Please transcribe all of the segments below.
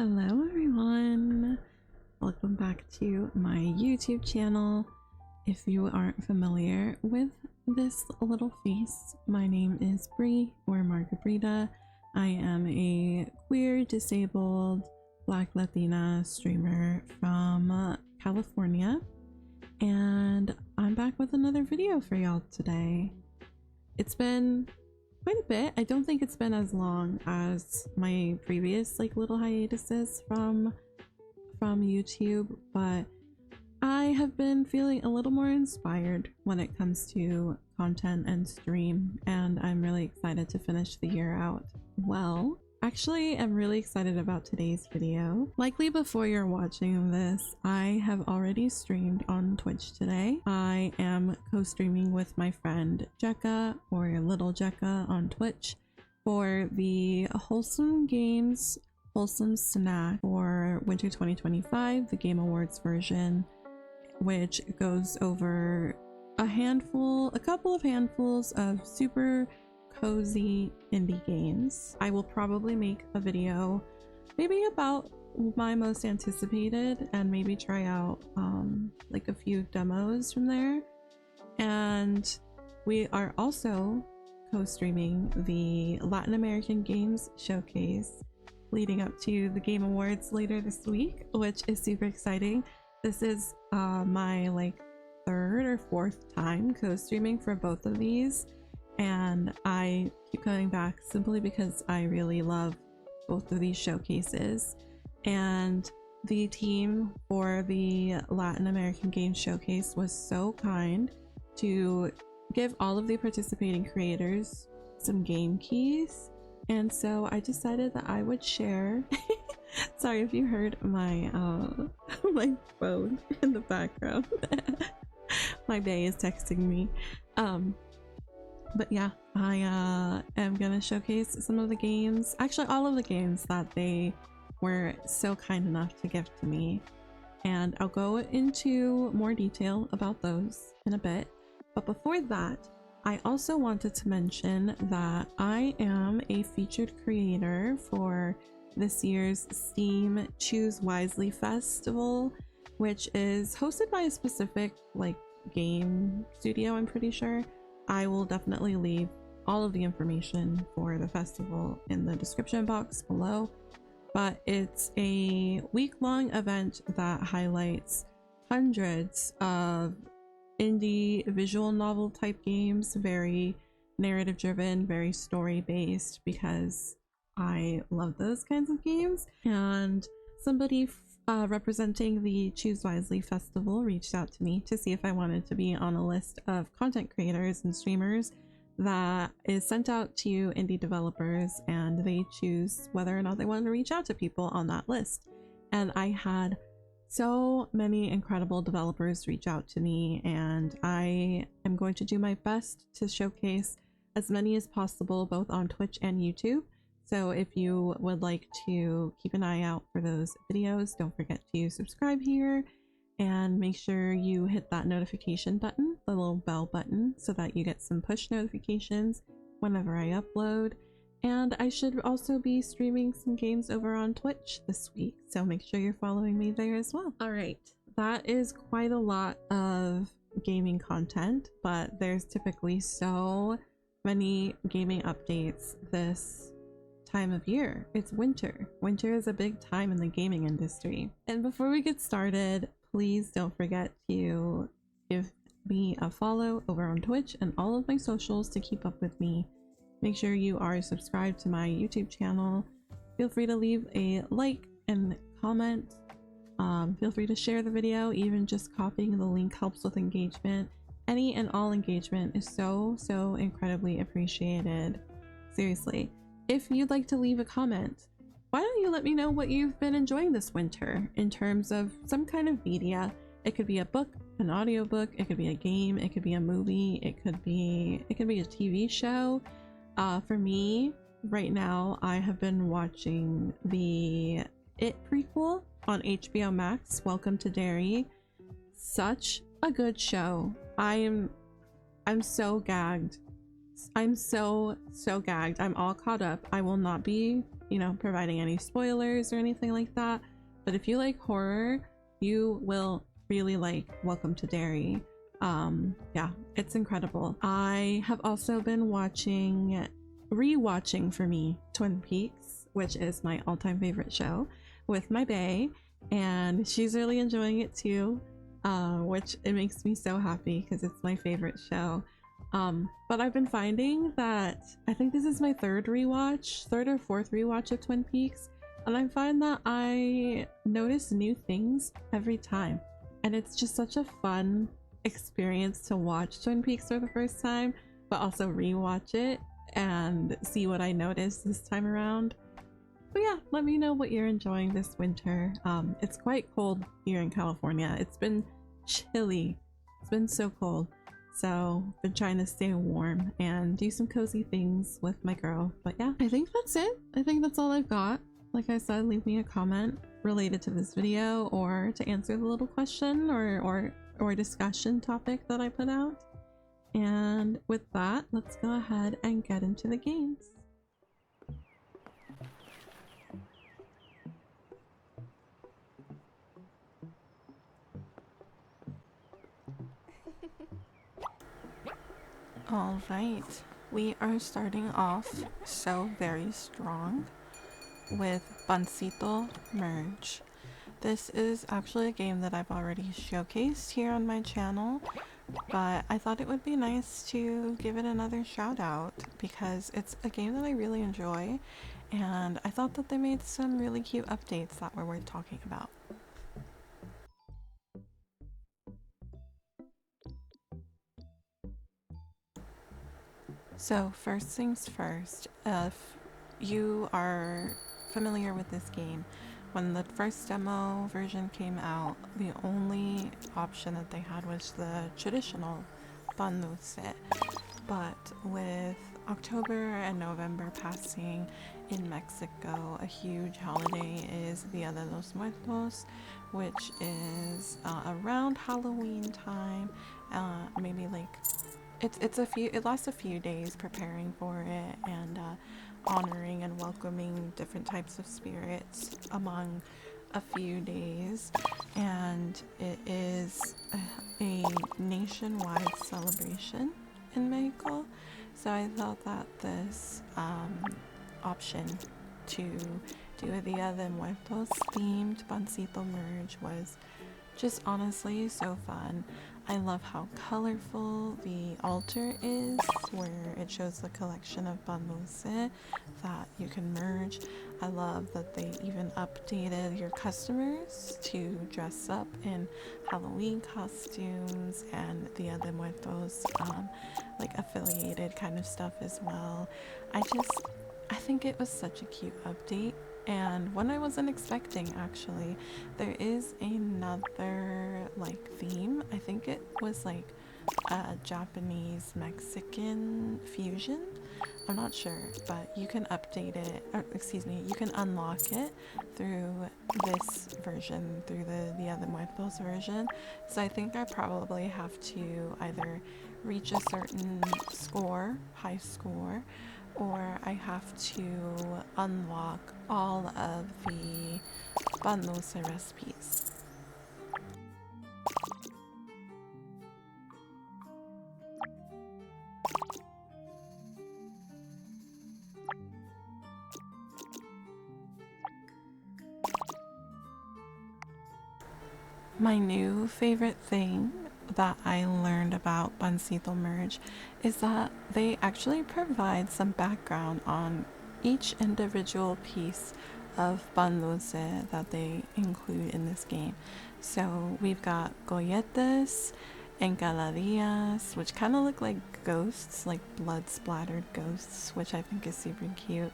Hello everyone, welcome back to my YouTube channel. If you aren't familiar with this little face, my name is Bree or Margarita. I am a queer, disabled, Black Latina streamer from California, and I'm back with another video for y'all today. It's been quite a bit. I don't think it's been as long as my previous little hiatuses from YouTube, but I have been feeling a little more inspired when it comes to content and stream, and I'm really excited to finish the year out well. Actually, I'm really excited about today's video. Likely before you're watching this, I have already streamed on Twitch today. I am co-streaming with my friend Jekka, or Little Jekka, on Twitch for the Wholesome Games Wholesome Snack for Winter 2025, the Game Awards version, which goes over a couple of handfuls of super cozy indie games. I will probably make a video maybe about my most anticipated and maybe try out like a few demos from there. And we are also co-streaming the Latin American Games Showcase leading up to the Game Awards later this week, which is super exciting. This is my third or fourth time co-streaming for both of these, and I keep coming back simply because I really love both of these showcases. And the team for the Latin American Games Showcase was so kind to give all of the participating creators some game keys, and so I decided that I would share sorry if you heard my my phone in the background. My bae is texting me. But yeah, I am gonna showcase some of the games, actually all of the games that they were so kind enough to give to me, and I'll go into more detail about those in a bit. But before that, I also wanted to mention that I am a featured creator for this year's Steam Choose Wisely Festival, which is hosted by a specific game studio, I'm pretty sure. I will definitely leave all of the information for the festival in the description box below, but it's a week-long event that highlights hundreds of indie visual novel type games, very narrative driven, very story based, because I love those kinds of games. And somebody representing the Choose Wisely Festival reached out to me to see if I wanted to be on a list of content creators and streamers that is sent out to indie developers, and they choose whether or not they want to reach out to people on that list. And I had so many incredible developers reach out to me, and I am going to do my best to showcase as many as possible both on Twitch and YouTube. So if you would like to keep an eye out for those videos, don't forget to subscribe here and make sure you hit that notification button, the little bell button, so that you get some push notifications whenever I upload. And I should also be streaming some games over on Twitch this week, so make sure you're following me there as well. All right, that is quite a lot of gaming content, but there's typically so many gaming updates this time of year. It's winter. Winter is a big time in the gaming industry. And before we get started, please don't forget to give me a follow over on Twitch and all of my socials to keep up with me. Make sure you are subscribed to my YouTube channel. Feel free to leave a like and comment. Feel free to share the video. Even just copying the link helps with engagement. Any and all engagement is so incredibly appreciated. Seriously. If you'd like to leave a comment, why don't you let me know what you've been enjoying this winter in terms of some kind of media. It could be a book, an audiobook, it could be a game, it could be a movie, it could be a TV show. For me, right now, I have been watching the It prequel on HBO Max, Welcome to Derry. Such a good show. I'm so gagged. I'm so gagged. I'm all caught up. I will not be you know, providing any spoilers or anything like that. But if you like horror, you will really like Welcome to Derry. Yeah, it's incredible. I have also been rewatching for me Twin Peaks, which is my all-time favorite show, with my bae, and she's really enjoying it too, which it makes me so happy because it's my favorite show. But I've been finding that I think this is my third or fourth rewatch of Twin Peaks, and I find that I notice new things every time, and it's just such a fun experience to watch Twin Peaks for the first time, but also rewatch it and see what I noticed this time around. But yeah, let me know what you're enjoying this winter. It's quite cold here in California. It's been chilly. It's been so cold. So I've been trying to stay warm and do some cozy things with my girl. But yeah, I think that's it. I think that's all I've got. Like I said, leave me a comment related to this video or to answer the little question or discussion topic that I put out. And with that, let's go ahead and get into the games. All right, we are starting off so very strong with Pancito Merge. This is actually a game that I've already showcased here on my channel, but I thought it would be nice to give it another shout out because it's a game that I really enjoy, and I thought that they made some really cute updates that were worth talking about. So first things first, if you are familiar with this game, when the first demo version came out, the only option that they had was the traditional pan dulce. But with October and November passing in Mexico, a huge holiday is Dia de los Muertos, which is around Halloween time, maybe like it lasts a few days preparing for it and honoring and welcoming different types of spirits among a few days, and it is a nationwide celebration in Mexico. So I thought that this option to do a Dia de Muertos themed Pancito Merge was just honestly so fun. I love how colorful the altar is, where it shows the collection of pan dulce that you can merge. I love that they even updated your customers to dress up in Halloween costumes and Dia de Muertos like affiliated kind of stuff as well. I think it was such a cute update, and one I wasn't expecting actually. There is another like theme. I think it was like a Japanese Mexican fusion. I'm not sure, but you can update it, or excuse me, you can unlock it through this version, through the Dia de Muertos version. So I think I probably have to either reach a certain score, high score, or I have to unlock all of the pan dulce recipes. My new favorite thing that I learned about Pancito Merge is that they actually provide some background on each individual piece of pan dulce that they include in this game. So we've got golletes, encaladillas, which kind of look like ghosts, like blood splattered ghosts, which I think is super cute.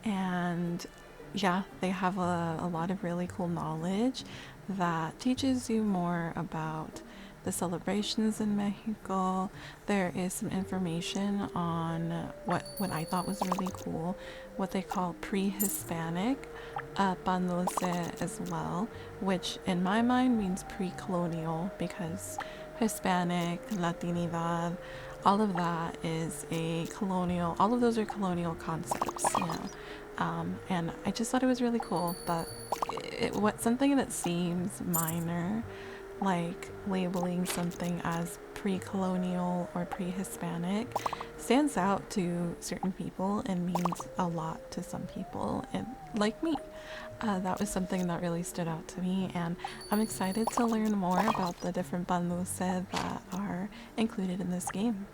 And yeah, they have a lot of really cool knowledge that teaches you more about the celebrations in Mexico. There is some information on what I thought was really cool, what they call pre-Hispanic pan dulce as well, which in my mind means pre-colonial, because Hispanic, Latinidad, all of that is a colonial, all of those are colonial concepts, you know. and I just thought it was really cool. But what something that seems minor, like labeling something as pre-colonial or pre-Hispanic, stands out to certain people and means a lot to some people, and like me. That was something that really stood out to me, and I'm excited to learn more about the different banluse that are included in this game.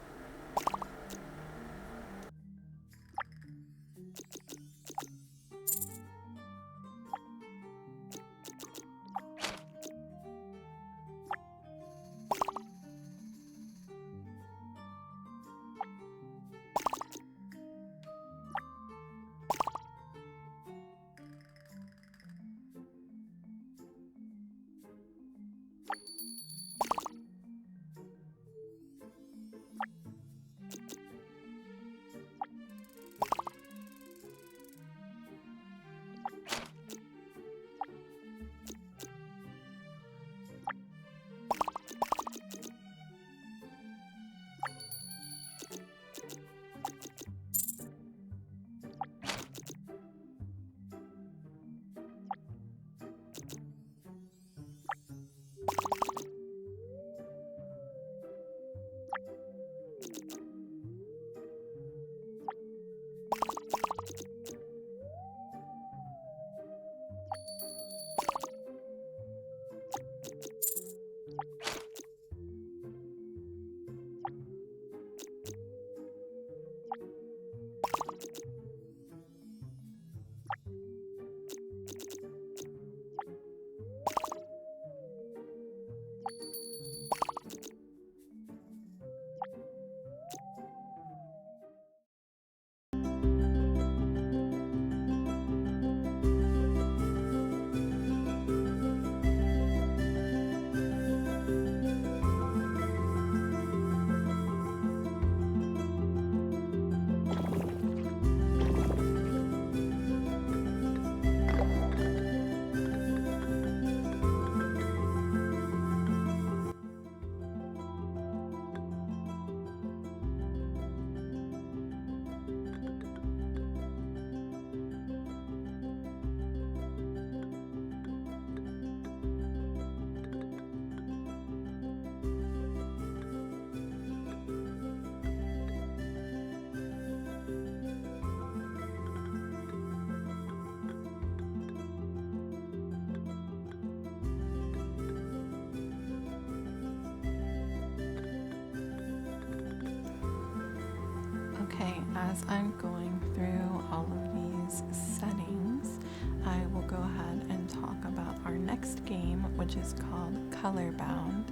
Okay, as I'm going through all of these settings, I will go ahead and talk about our next game, which is called Colorbound.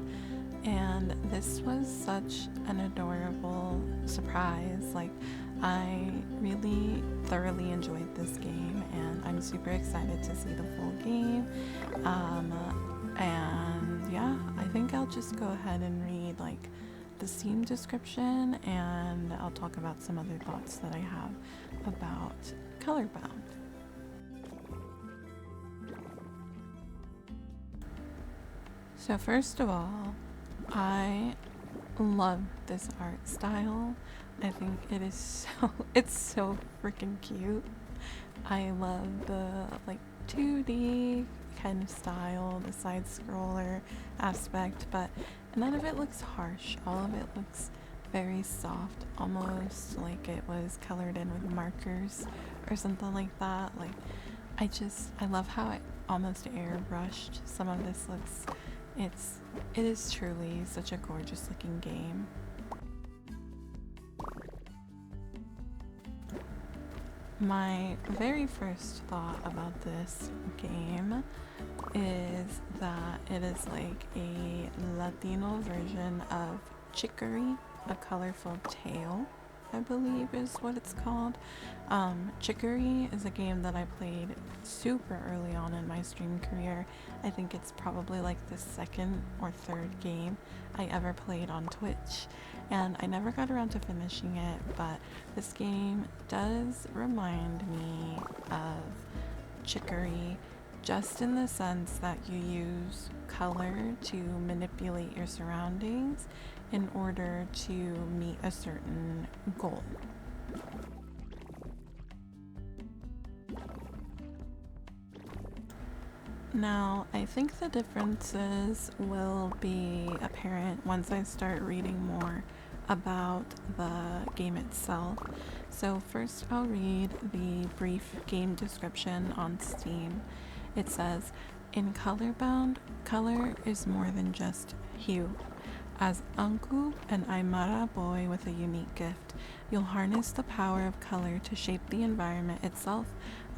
And this was such an adorable surprise. Like, I really thoroughly enjoyed this game, and I'm super excited to see the full game. And yeah, I think I'll just go ahead and read like the Steam description, and I'll talk about some other thoughts that I have about Colorbound. So first of all, I love this art style. I think it is it's so freaking cute. I love the like 2D kind of style, the side scroller aspect, but none of it looks harsh. All of it looks very soft, almost like it was colored in with markers or something like that. Like, I love how it almost airbrushed. Some of this looks, it is truly such a gorgeous looking game. My very first thought about this game is that it is like a Latino version of Chicory, A Colorful Tale, I believe is what it's called. Chicory is a game that I played super early on in my stream career. I think it's probably like the second or third game I ever played on Twitch, and I never got around to finishing it, but this game does remind me of Chicory, just in the sense that you use color to manipulate your surroundings in order to meet a certain goal. Now, I think the differences will be apparent once I start reading more about the game itself. So, first, I'll read the brief game description on Steam. It says, in Colorbound, color is more than just hue. As Anku, an Aymara boy with a unique gift, you'll harness the power of color to shape the environment itself,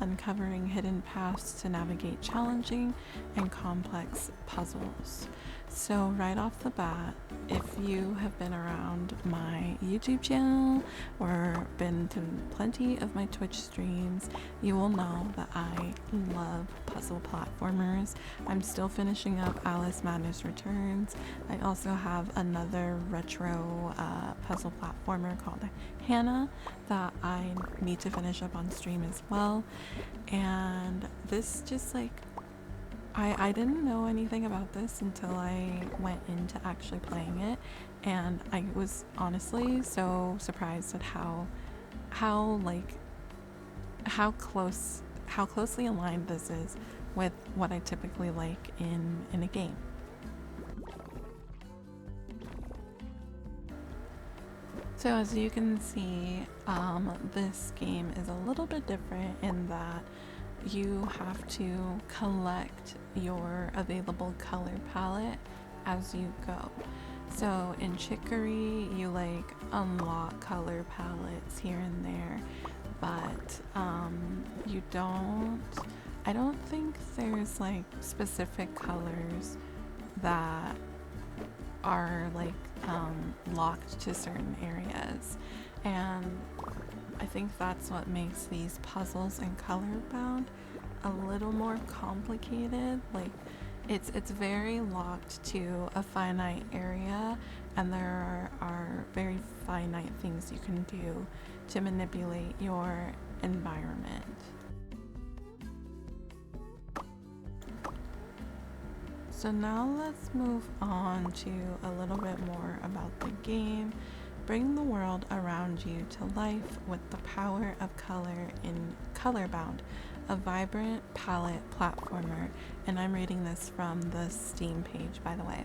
uncovering hidden paths to navigate challenging and complex puzzles. So, right off the bat, if you have been around my YouTube channel or been to plenty of my Twitch streams, you will know that I love puzzle platformers. I'm still finishing up Alice Madness Returns. I also have another retro puzzle platformer called Hannah that I need to finish up on stream as well. And this just like, I didn't know anything about this until I went into actually playing it, and I was honestly so surprised at how closely aligned this is with what I typically like in a game. So as you can see, this game is a little bit different in that you have to collect your available color palette as you go. So in Chicory, you like unlock color palettes here and there, but I don't think there's like specific colors that are like locked to certain areas, and I think that's what makes these puzzles and color bound a little more complicated. Like it's very locked to a finite area, and there are very finite things you can do to manipulate your environment. So now let's move on to a little bit more about the game. Bring the world around you to life with the power of color in Colorbound, a vibrant palette platformer. And I'm reading this from the Steam page, by the way.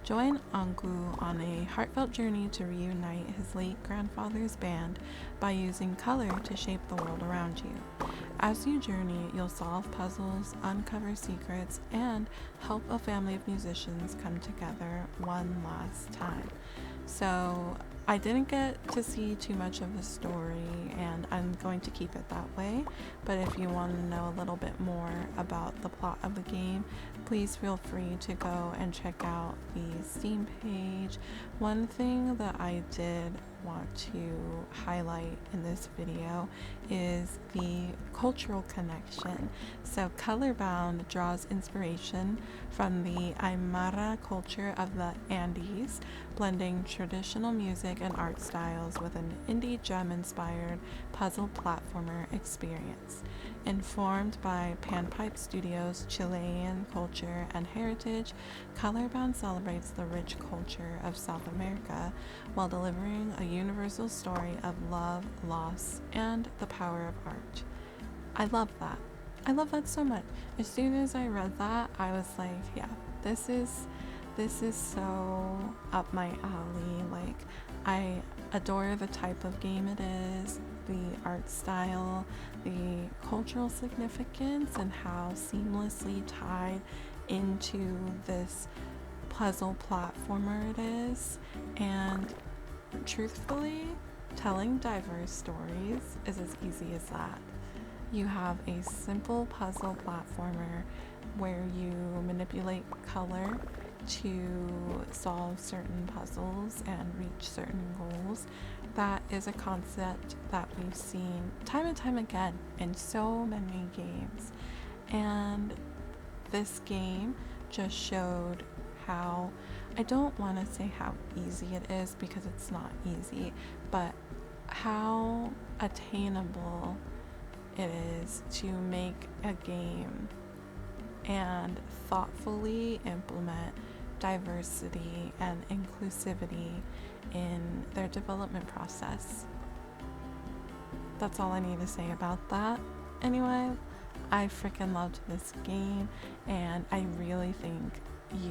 Join Anku on a heartfelt journey to reunite his late grandfather's band by using color to shape the world around you. As you journey, you'll solve puzzles, uncover secrets, and help a family of musicians come together one last time. So I didn't get to see too much of the story, and I'm going to keep it that way. But if you want to know a little bit more about the plot of the game, please feel free to go and check out the Steam page. One thing that I did want to highlight in this video is the cultural connection. So Colorbound draws inspiration from the Aymara culture of the Andes, blending traditional music and art styles with an indie gem-inspired puzzle platformer experience. Informed by Panpipe Studios' Chilean culture and heritage, Colorbound celebrates the rich culture of South America while delivering a universal story of love, loss, and the power of art. I love that. I love that so much. As soon as I read that, I was like, yeah, this is so up my alley. Like, I adore the type of game it is, the art style, the cultural significance, and how seamlessly tied into this puzzle platformer it is. And truthfully, telling diverse stories is as easy as that. You have a simple puzzle platformer where you manipulate color to solve certain puzzles and reach certain goals. That is a concept that we've seen time and time again in so many games. And this game just showed how, I don't want to say how easy it is because it's not easy, but how attainable it is to make a game and thoughtfully implement diversity and inclusivity in their development process. That's all I need to say about that. Anyway, I freaking loved this game, and I really think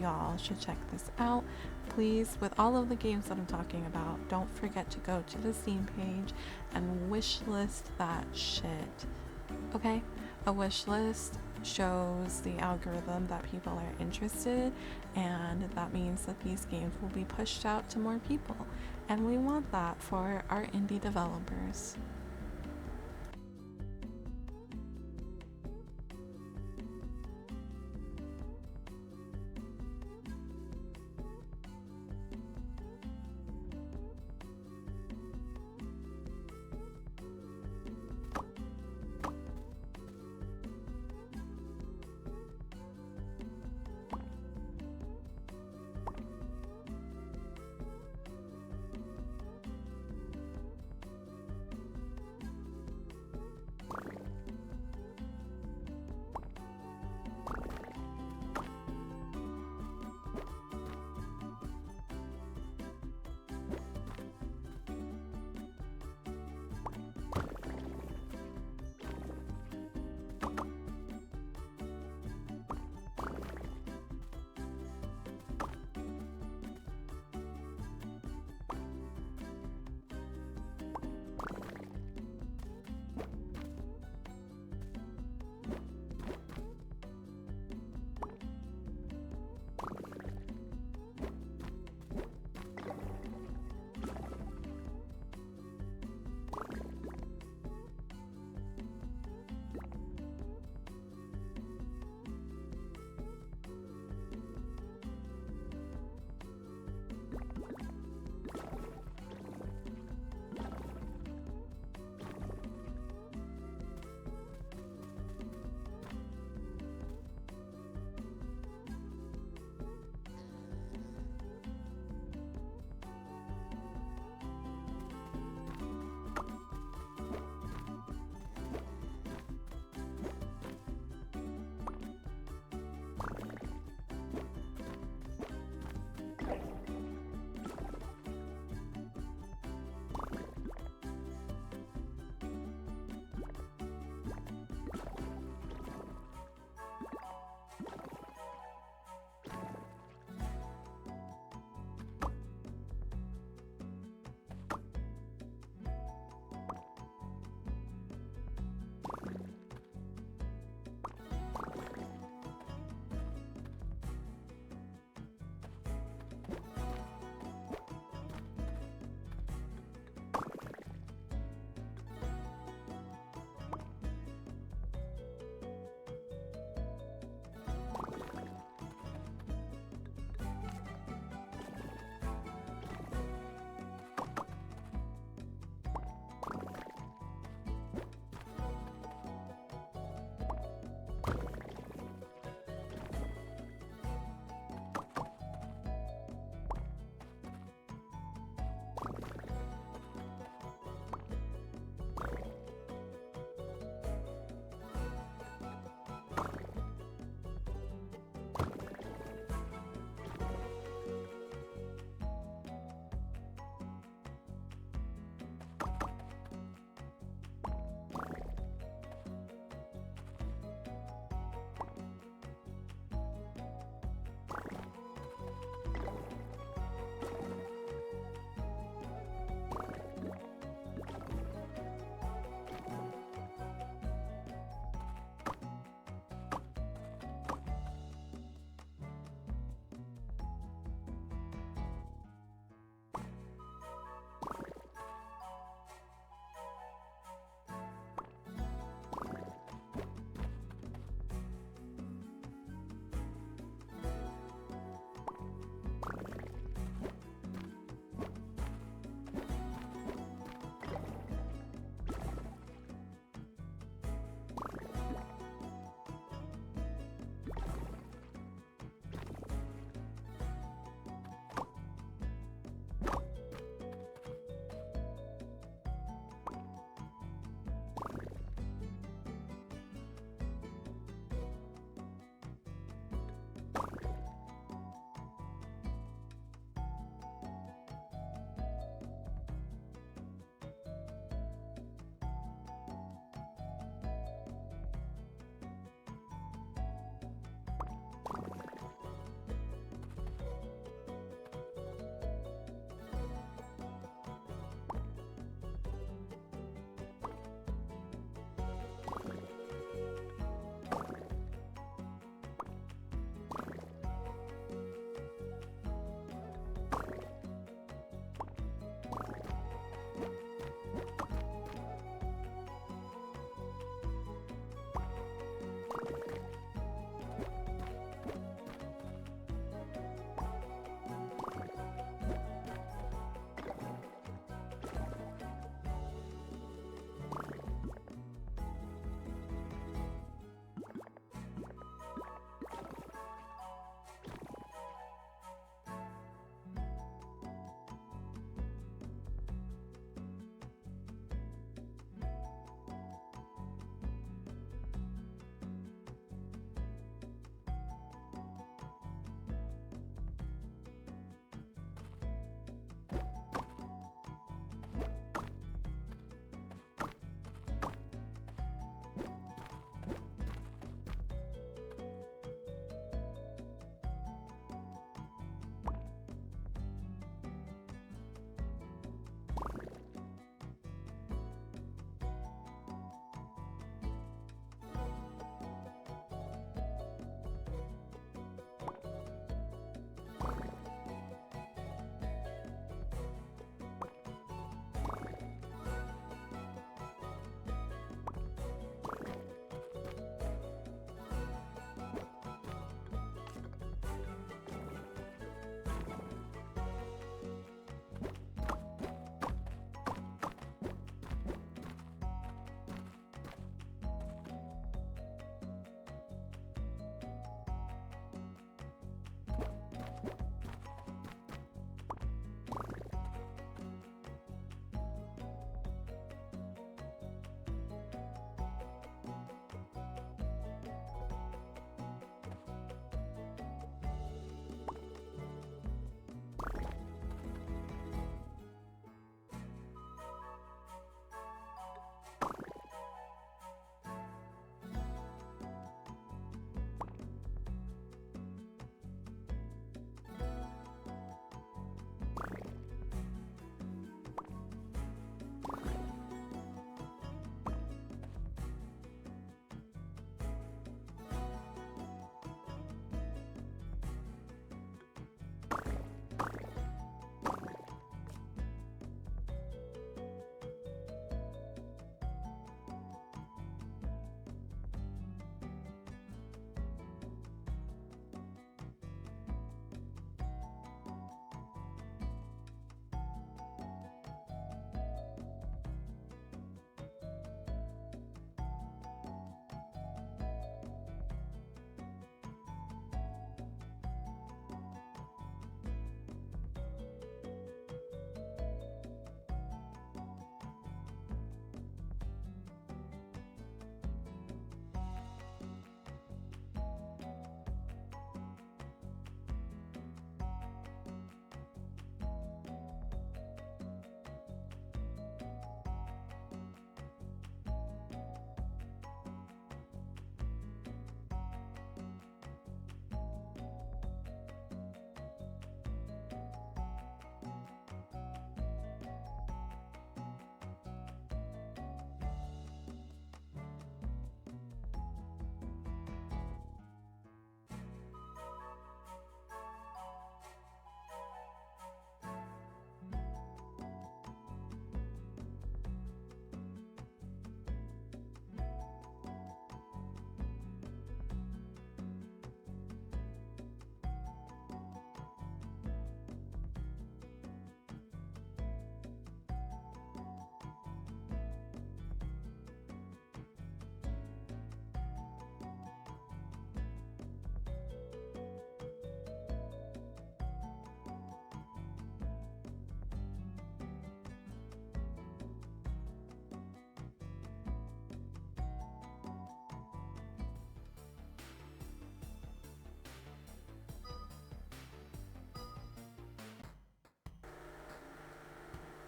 y'all should check this out. Please, with all of the games that I'm talking about, don't forget to go to the Steam page and wishlist that shit. Okay? A wishlist shows the algorithm that people are interested, and that means that these games will be pushed out to more people. And we want that for our indie developers.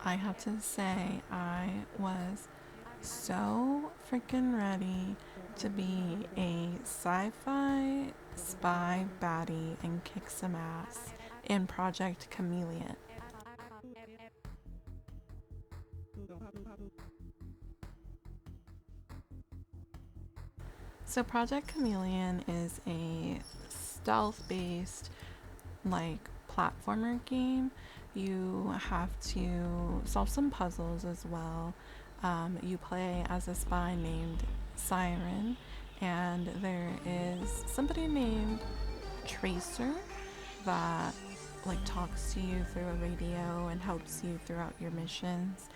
I have to say, I was so freaking ready to be a sci-fi spy baddie and kick some ass in Project Chameleon. So Project Chameleon is a stealth-based like platformer game. You have to solve some puzzles as well. You play as a spy named Siren, and there is somebody named Tracer that like talks to you through a radio and helps you throughout your missions.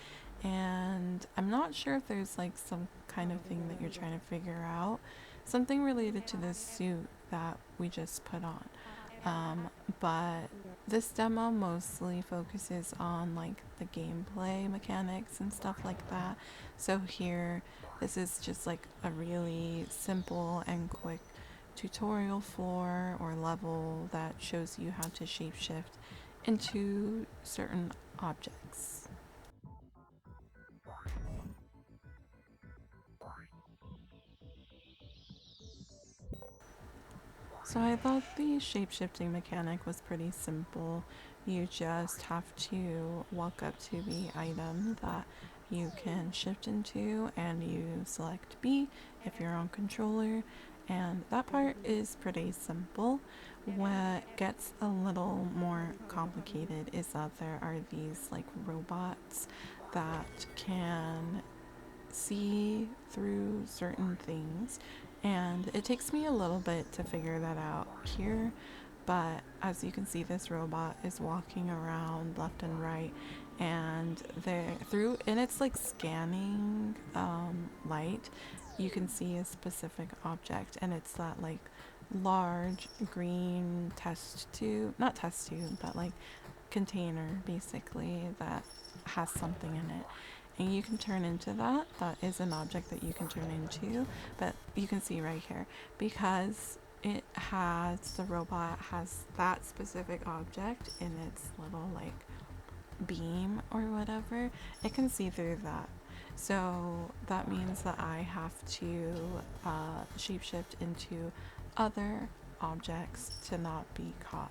And I'm not sure if there's like some kind of thing that you're trying to figure out, something related to this suit that we just put on. But this demo mostly focuses on like the gameplay mechanics and stuff like that. So here, this is just like a really simple and quick tutorial floor or level that shows you how to shapeshift into certain objects. So I thought the shapeshifting mechanic was pretty simple. You just have to walk up to the item that you can shift into and you select B if you're on controller, and that part is pretty simple. What gets a little more complicated is that there are these like robots that can see through certain things, and it takes me a little bit to figure that out here. But as you can see, this robot is walking around left and right, and they're through, and it's like scanning light. You can see a specific object, and it's that like large green test tube, not test tube, but like container basically that has something in it, and you can turn into that. That is an object that you can turn into, but you can see right here, because it has, the robot has that specific object in its little like beam or whatever, it can see through that. So that means that I have to shapeshift into other objects to not be caught.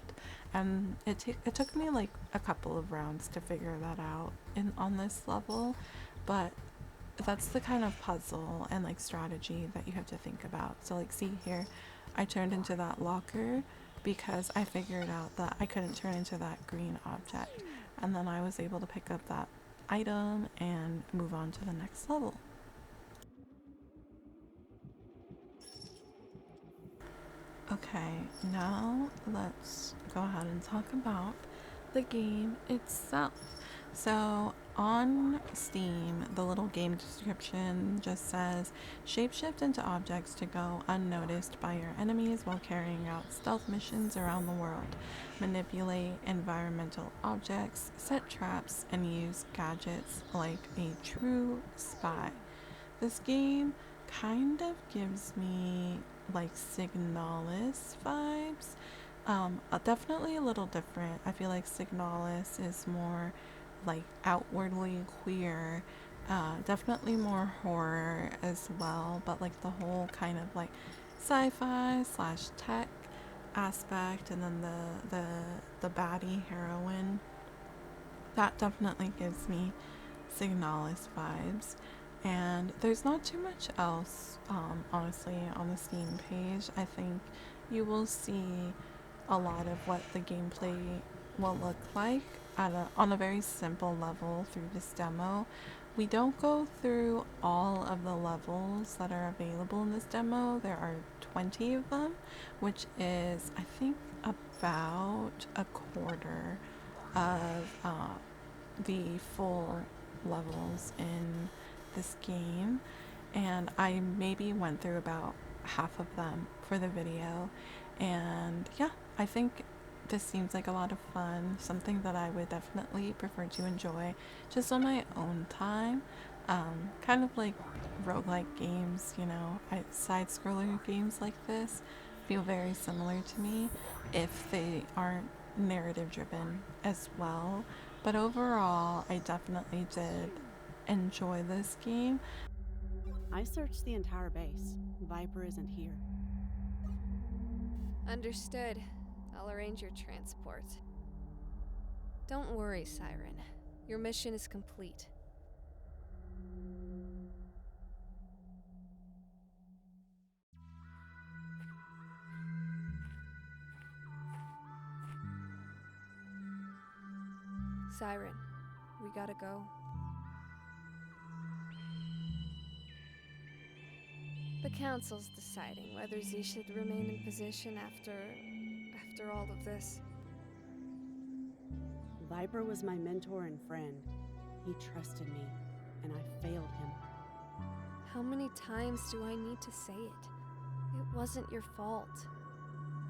And it took me like a couple of rounds to figure that out on this level, but that's the kind of puzzle and like strategy that you have to think about. So like see here, I turned into that locker because I figured out that I couldn't turn into that green object, and then I was able to pick up that item and move on to the next level. Okay, now let's go ahead and talk about the game itself. So on Steam, the little game description just says shapeshift into objects to go unnoticed by your enemies while carrying out stealth missions around the world. Manipulate environmental objects, set traps, and use gadgets like a true spy. This game kind of gives me like Signalis vibes. Definitely a little different. I feel like Signalis is more like outwardly queer, definitely more horror as well, but like the whole kind of like sci-fi slash tech aspect, and then the baddie heroine, that definitely gives me Signalis vibes. And there's not too much else, honestly, on the Steam page. I think you will see a lot of what the gameplay will look like on a very simple level through this demo. We don't go through all of the levels that are available in this demo. There are 20 of them, which is, I think, about a quarter of the full levels in this game, and I maybe went through about half of them for the video. And yeah, I think this seems like a lot of fun, something that I would definitely prefer to enjoy just on my own time. Kind of like roguelike games, you know, side scroller games like this feel very similar to me if they aren't narrative driven as well. But overall, I definitely did enjoy this game. I searched the entire base. Viper isn't here. Understood. I'll arrange your transport. Don't worry, Siren. Your mission is complete. Siren, we gotta go. The Council's deciding whether Z should remain in position after all of this. Viper was my mentor and friend. He trusted me, and I failed him. How many times do I need to say it? It wasn't your fault.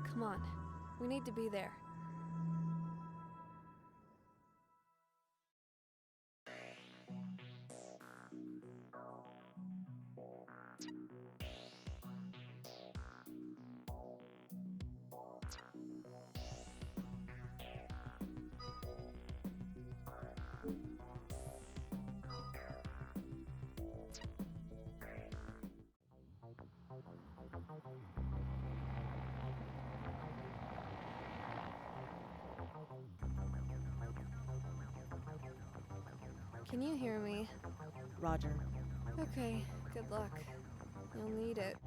Come on, we need to be there. Can you hear me? Roger. Okay, good luck. You'll need it.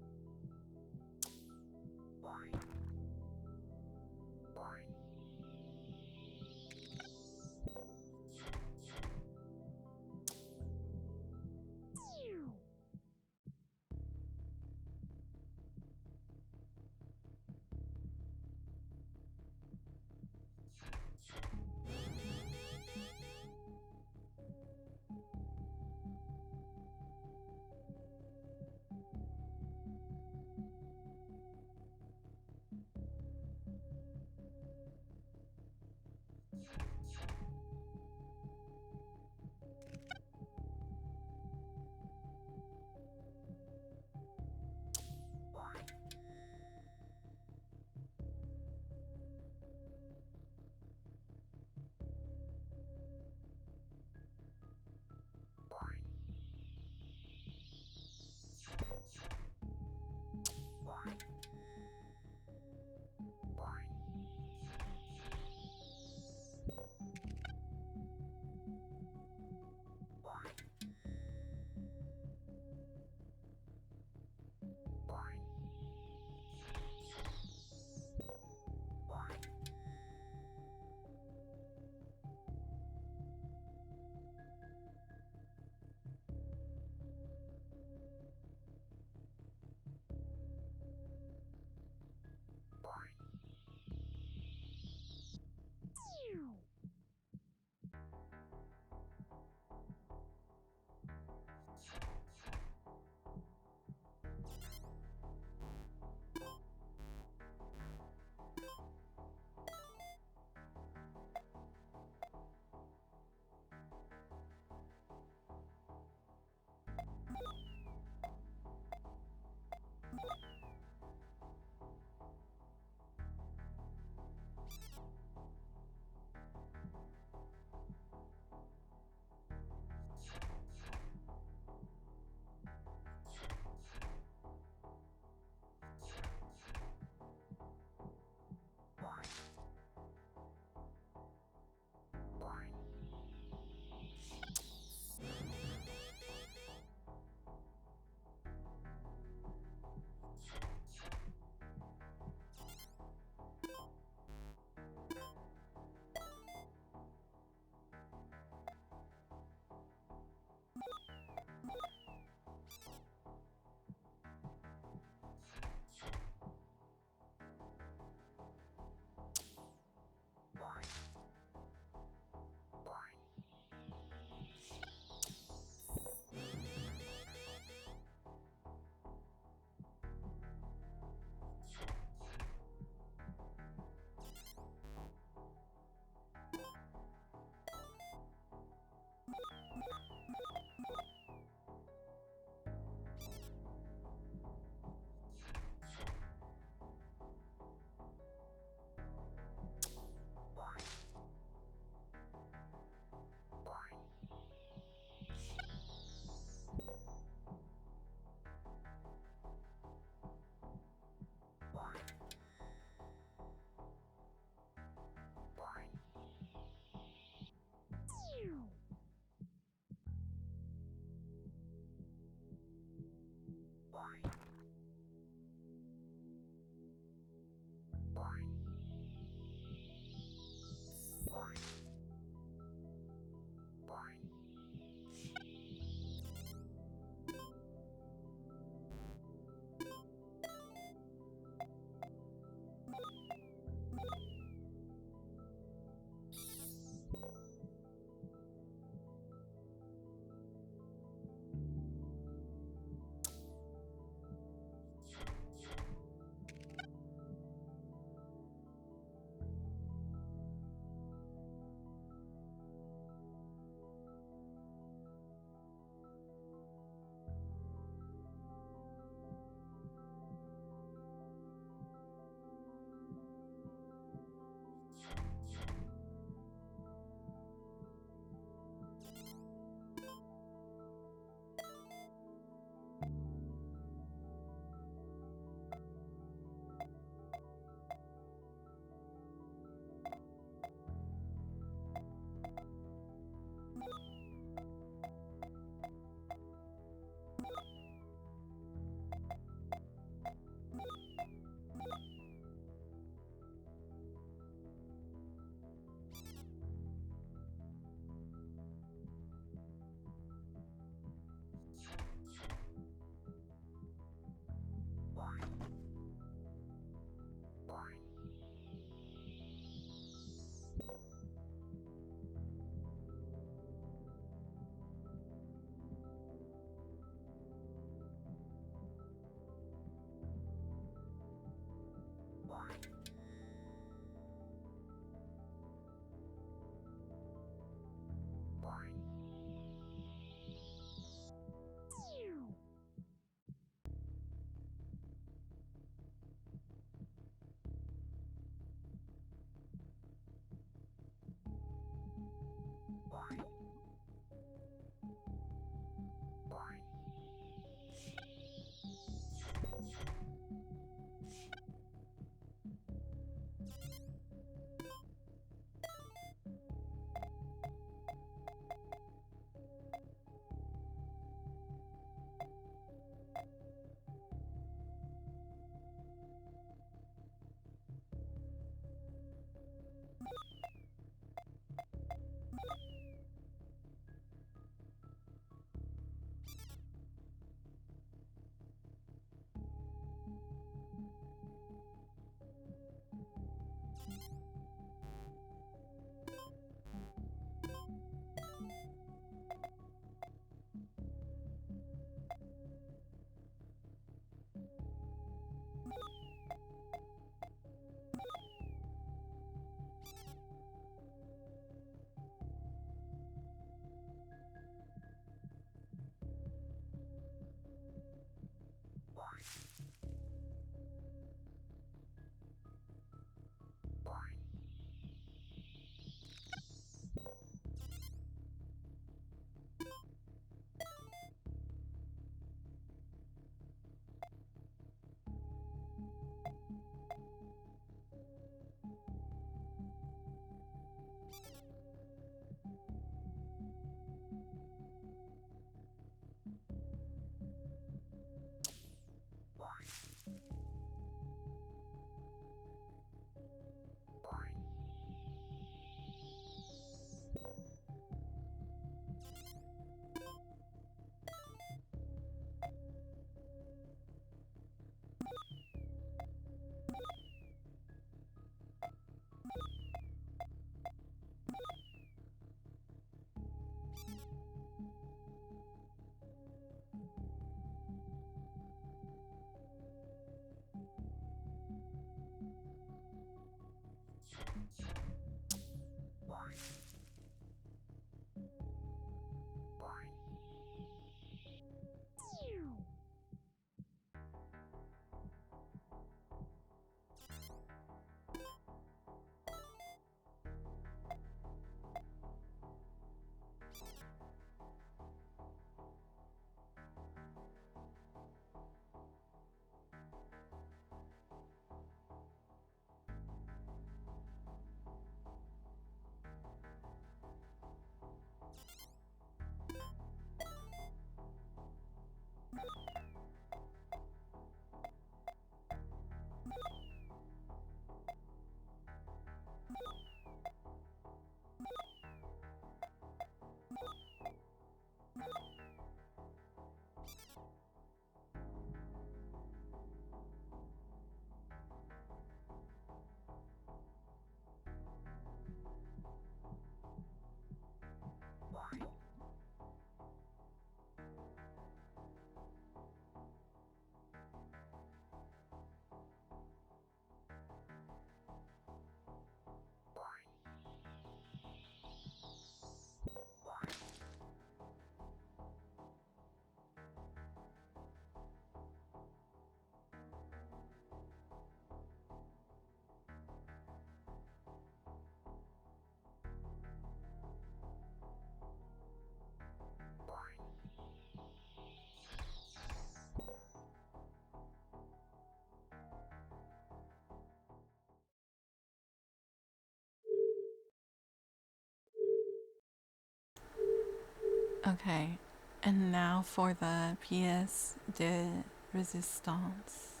Okay, and now for the pièce de résistance.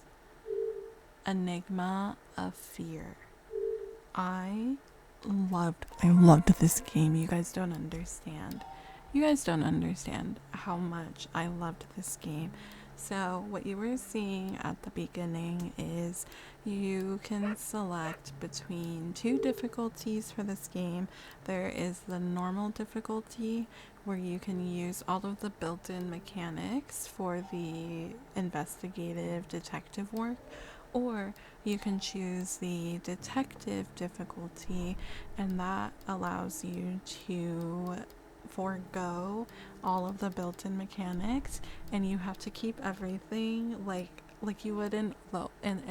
Enigma of Fear. I loved this game. You guys don't understand. You guys don't understand how much I loved this game. So what you were seeing at the beginning is you can select between two difficulties for this game. There is the normal difficulty where you can use all of the built-in mechanics for the investigative detective work, or you can choose the detective difficulty, and that allows you to forego all of the built-in mechanics, and you have to keep everything like you would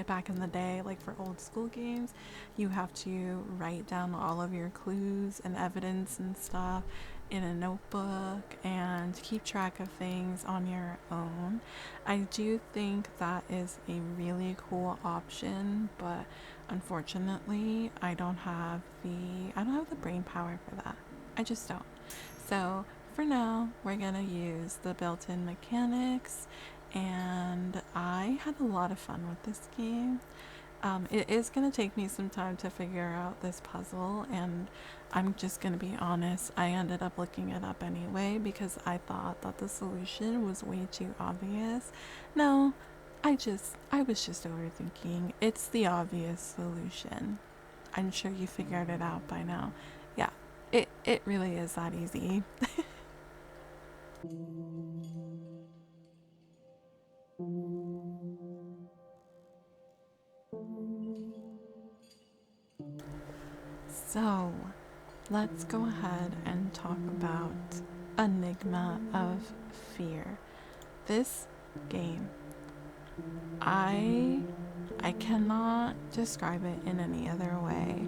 back in the day, like for old school games. You have to write down all of your clues and evidence and stuff in a notebook and keep track of things on your own. I do think that is a really cool option, but unfortunately I don't have the brain power for that. I just don't. So for now, we're gonna use the built-in mechanics, and I had a lot of fun with this game. It is gonna take me some time to figure out this puzzle, and I'm just gonna be honest, I ended up looking it up anyway because I thought that the solution was way too obvious. No, I was just overthinking. It's the obvious solution. I'm sure you figured it out by now. Yeah, it really is that easy. So, let's go ahead and talk about Enigma of Fear. This game, I I cannot describe it in any other way.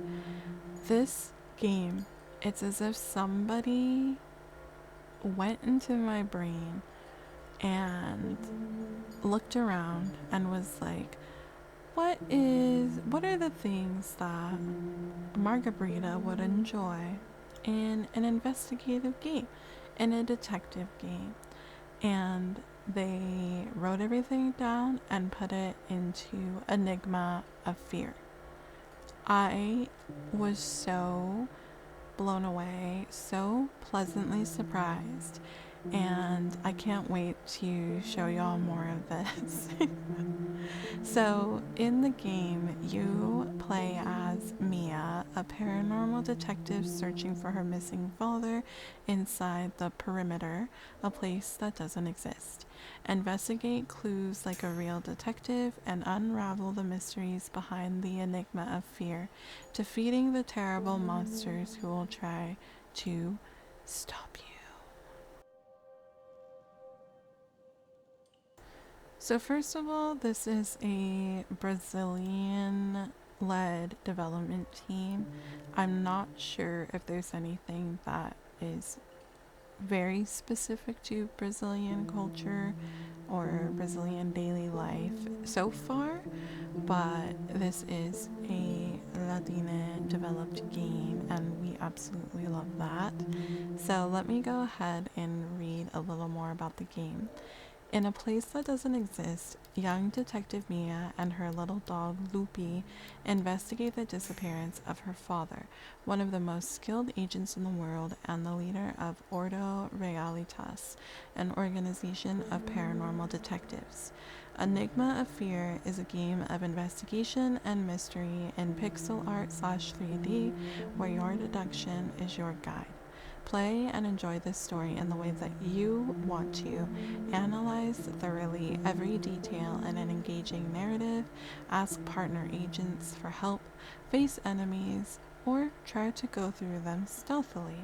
This game, it's as if somebody went into my brain and looked around and was like, what are the things that Margarita would enjoy in an investigative game, in a detective game? And they wrote everything down and put it into Enigma of Fear. I was so blown away, so pleasantly surprised, and I can't wait to show y'all more of this. So, in the game, you play as Mia, a paranormal detective searching for her missing father inside the perimeter, a place that doesn't exist. Investigate clues like a real detective and unravel the mysteries behind the enigma of fear, defeating the terrible monsters who will try to stop you. So, first of all, this is a Brazilian led development team. I'm not sure if there's anything that is very specific to Brazilian culture or Brazilian daily life so far, but this is a latine-developed game, and we absolutely love that. So, let me go ahead and read a little more about the game. In a place that doesn't exist, young Detective Mia and her little dog Loopy investigate the disappearance of her father, one of the most skilled agents in the world and the leader of Ordo Realitas, an organization of paranormal detectives. Enigma of Fear is a game of investigation and mystery in pixel art / 3D, where your deduction is your guide. Play and enjoy this story in the way that you want to. Analyze thoroughly every detail in an engaging narrative. Ask partner agents for help. Face enemies. Or try to go through them stealthily.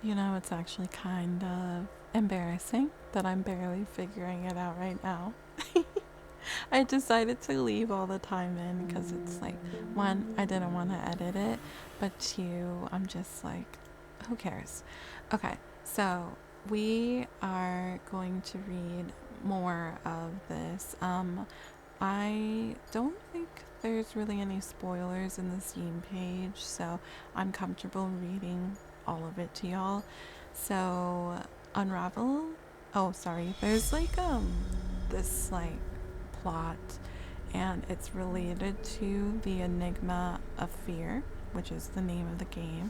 You know, it's actually kind of embarrassing that I'm barely figuring it out right now. I decided to leave all the time in because it's like, one, I didn't want to edit it, but two, I'm just like, who cares? Okay, so we are going to read more of this. I don't think there's really any spoilers in the Steam page, so I'm comfortable reading all of it to y'all. So, Unravel. Oh, sorry. There's like this like plot, and it's related to the Enigma of Fear, which is the name of the game.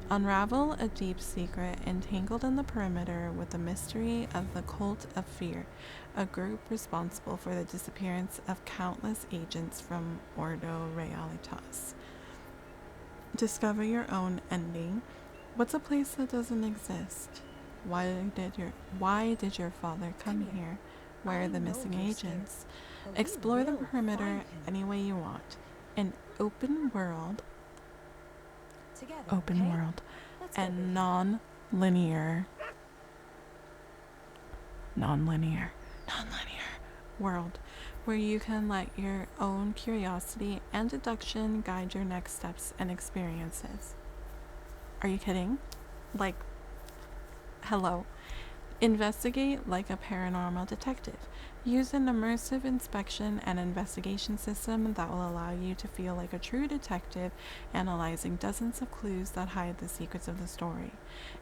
Unravel a deep secret entangled in the perimeter with the mystery of the Cult of Fear, a group responsible for the disappearance of countless agents from Ordo Realitas. Discover your own ending. What's a place that doesn't exist? Why did your father come here? Where are the missing agents? Explore the perimeter any way you want. An open world, and non-linear world where you can let your own curiosity and deduction guide your next steps and experiences. Are you kidding? Like, hello. Investigate like a paranormal detective. Use an immersive inspection and investigation system that will allow you to feel like a true detective, analyzing dozens of clues that hide the secrets of the story.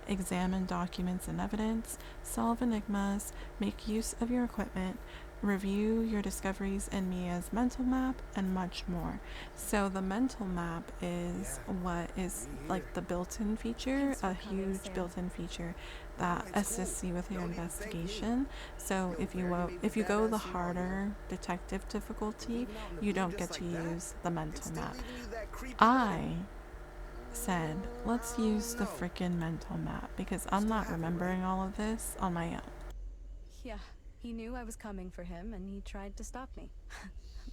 Examine documents and evidence, solve enigmas, make use of your equipment, review your discoveries in Mia's mental map, and much more. So the mental map is what is like the built-in feature, a huge built-in feature that assists you with your investigation. So if you go the harder detective difficulty, you don't get to use the mental map. I said, let's use the freaking mental map because I'm not remembering all of this on my own. Yeah, he knew I was coming for him and he tried to stop me.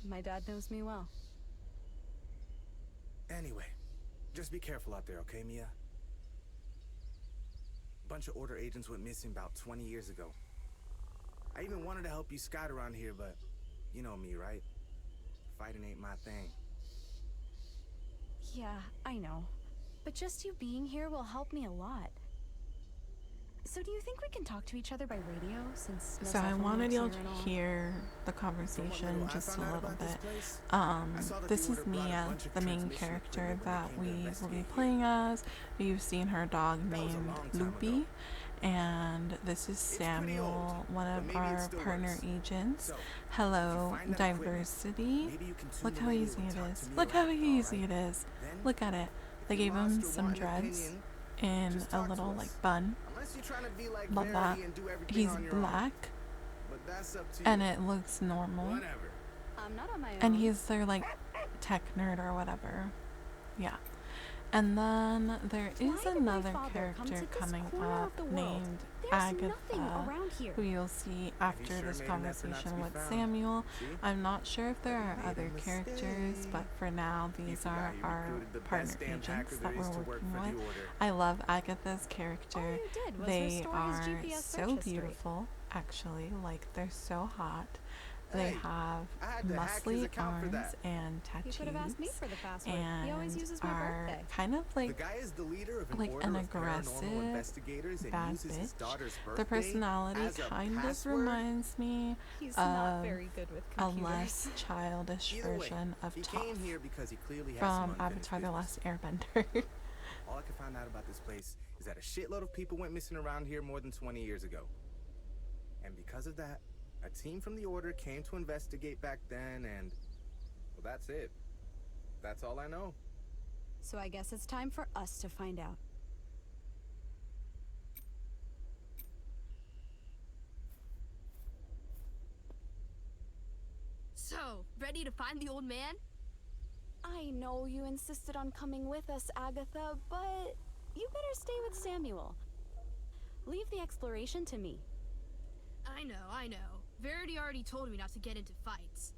My dad knows me well. Anyway, just be careful out there, okay, Mia? A bunch of Order agents went missing about 20 years ago. I even wanted to help you scout around here, but you know me, right? Fighting ain't my thing. Yeah, I know. But just you being here will help me a lot. So do you think we can talk to each other by radio since no So cell I phone wanted works y'all here and to all? hear the conversation just a little bit. This is Mia, the main character that we will be playing as. You've seen her dog named Loopy, and this is Samuel, one of our partner agents. Hello, diversity. Look how easy it is. Look how easy it is. Look at it. They gave him some dreads in a little like bun. Love that. He's black and it looks normal, I'm not on my own. and he's their like tech nerd or whatever. Yeah. And then there is Why did my another father come to character this coming corner of up the world? named There's nothing Agatha, around here. who you'll see after sure this made an effort not to conversation be with found. Samuel. See? I'm not sure if there are made a other characters, mistake. but for now these forgot are he our recruited the partner best damn hacker agents there that is we're to work working for the with. Order. I love Agatha's character. All you did was They restore are his GPS so search history. beautiful, actually. Like, they're so hot. They Hey, have I had to hack his muscly account for arms that. and You could have asked me tattoos, for the password. He always and uses my are birthday. kind of The like guy is the leader of an like order an of aggressive paranormal investigators and bad uses his bitch. daughter's Their birthday personality as a kind of password. reminds me He's not of very good with a computers. less childish Either way, version of he Toph came here because he clearly has from some unfinished Avatar: The business. Last Airbender. All I can find out about this place is that a shitload of people went missing around here more than 20 years ago. And because of that, a team from the Order came to investigate back then, and well, that's it. That's all I know. So I guess it's time for us to find out. So, ready to find the old man? I know you insisted on coming with us, Agatha, but you better stay with Samuel. Leave the exploration to me. I know. Verity already told me not to get into fights.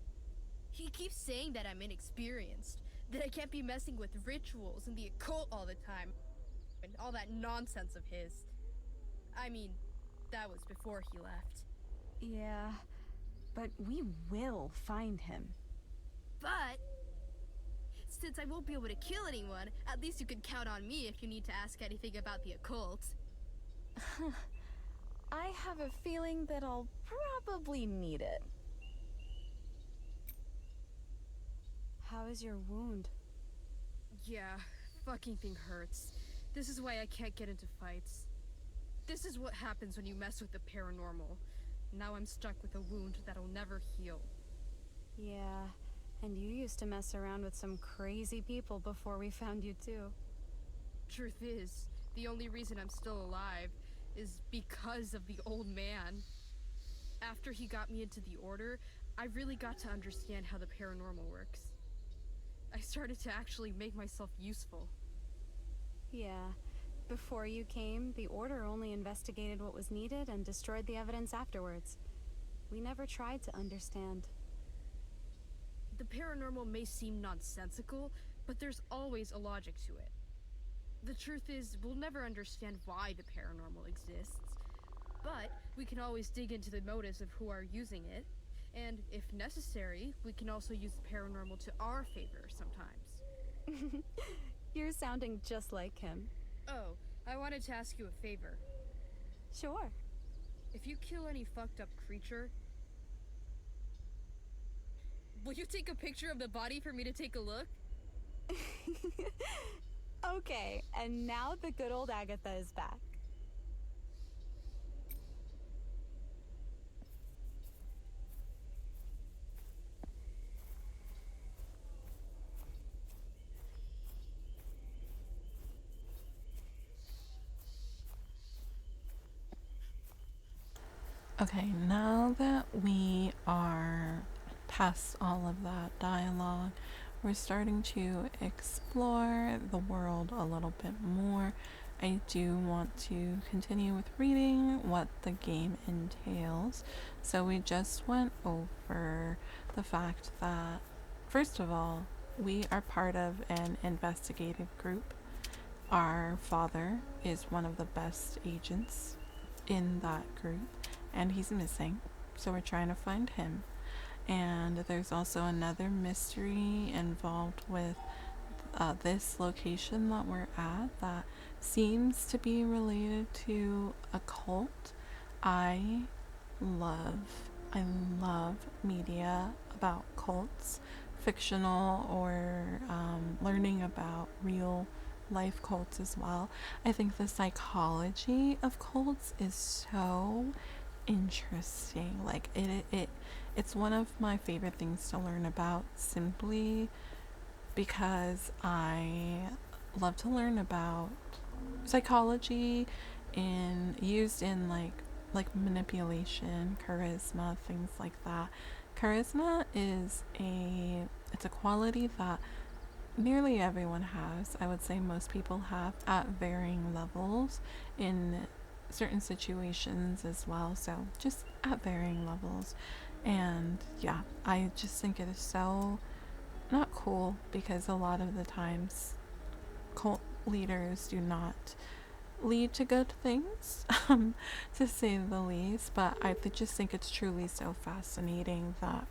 He keeps saying that I'm inexperienced, that I can't be messing with rituals and the occult all the time. and all that nonsense of his. I mean, that was before he left. Yeah, but we will find him. But since I won't be able to kill anyone, at least you can count on me if you need to ask anything about the occult. I have a feeling that I'll probably need it. How is your wound? Yeah, fucking thing hurts. This is why I can't get into fights. This is what happens when you mess with the paranormal. Now I'm stuck with a wound that'll never heal. Yeah, and you used to mess around with some crazy people before we found you too. Truth is, the only reason I'm still alive is because of the old man. After he got me into the Order, I really got to understand how the paranormal works. I started to actually make myself useful. Yeah, before you came, the Order only investigated what was needed and destroyed the evidence afterwards. We never tried to understand. The paranormal may seem nonsensical, but there's always a logic to it. The truth is, we'll never understand why the paranormal exists, but we can always dig into the motives of who are using it, and if necessary, we can also use the paranormal to our favor sometimes. You're sounding just like him. Oh, I wanted to ask you a favor. Sure. If you kill any fucked up creature, will you take a picture of the body for me to take a look? Okay, and now the good old Agatha is back. Okay, now that we are past all of that dialogue, we're starting to explore the world a little bit more. I do want to continue with reading what the game entails. So we just went over the fact that, first of all, we are part of an investigative group. Our father is one of the best agents in that group, and he's missing, so we're trying to find him. And there's also another mystery involved with this location that we're at that seems to be related to a cult. I love media about cults, fictional or learning about real life cults as well. I think the psychology of cults is so interesting. Like it's one of my favorite things to learn about, simply because I love to learn about psychology used in like manipulation, charisma, things like that. Charisma is it's a quality that nearly everyone has. I would say most people have at varying levels in certain situations as well, so just at varying levels. And yeah, I just think it is so not cool, because a lot of the times cult leaders do not lead to good things, to say the least. But I just think it's truly so fascinating that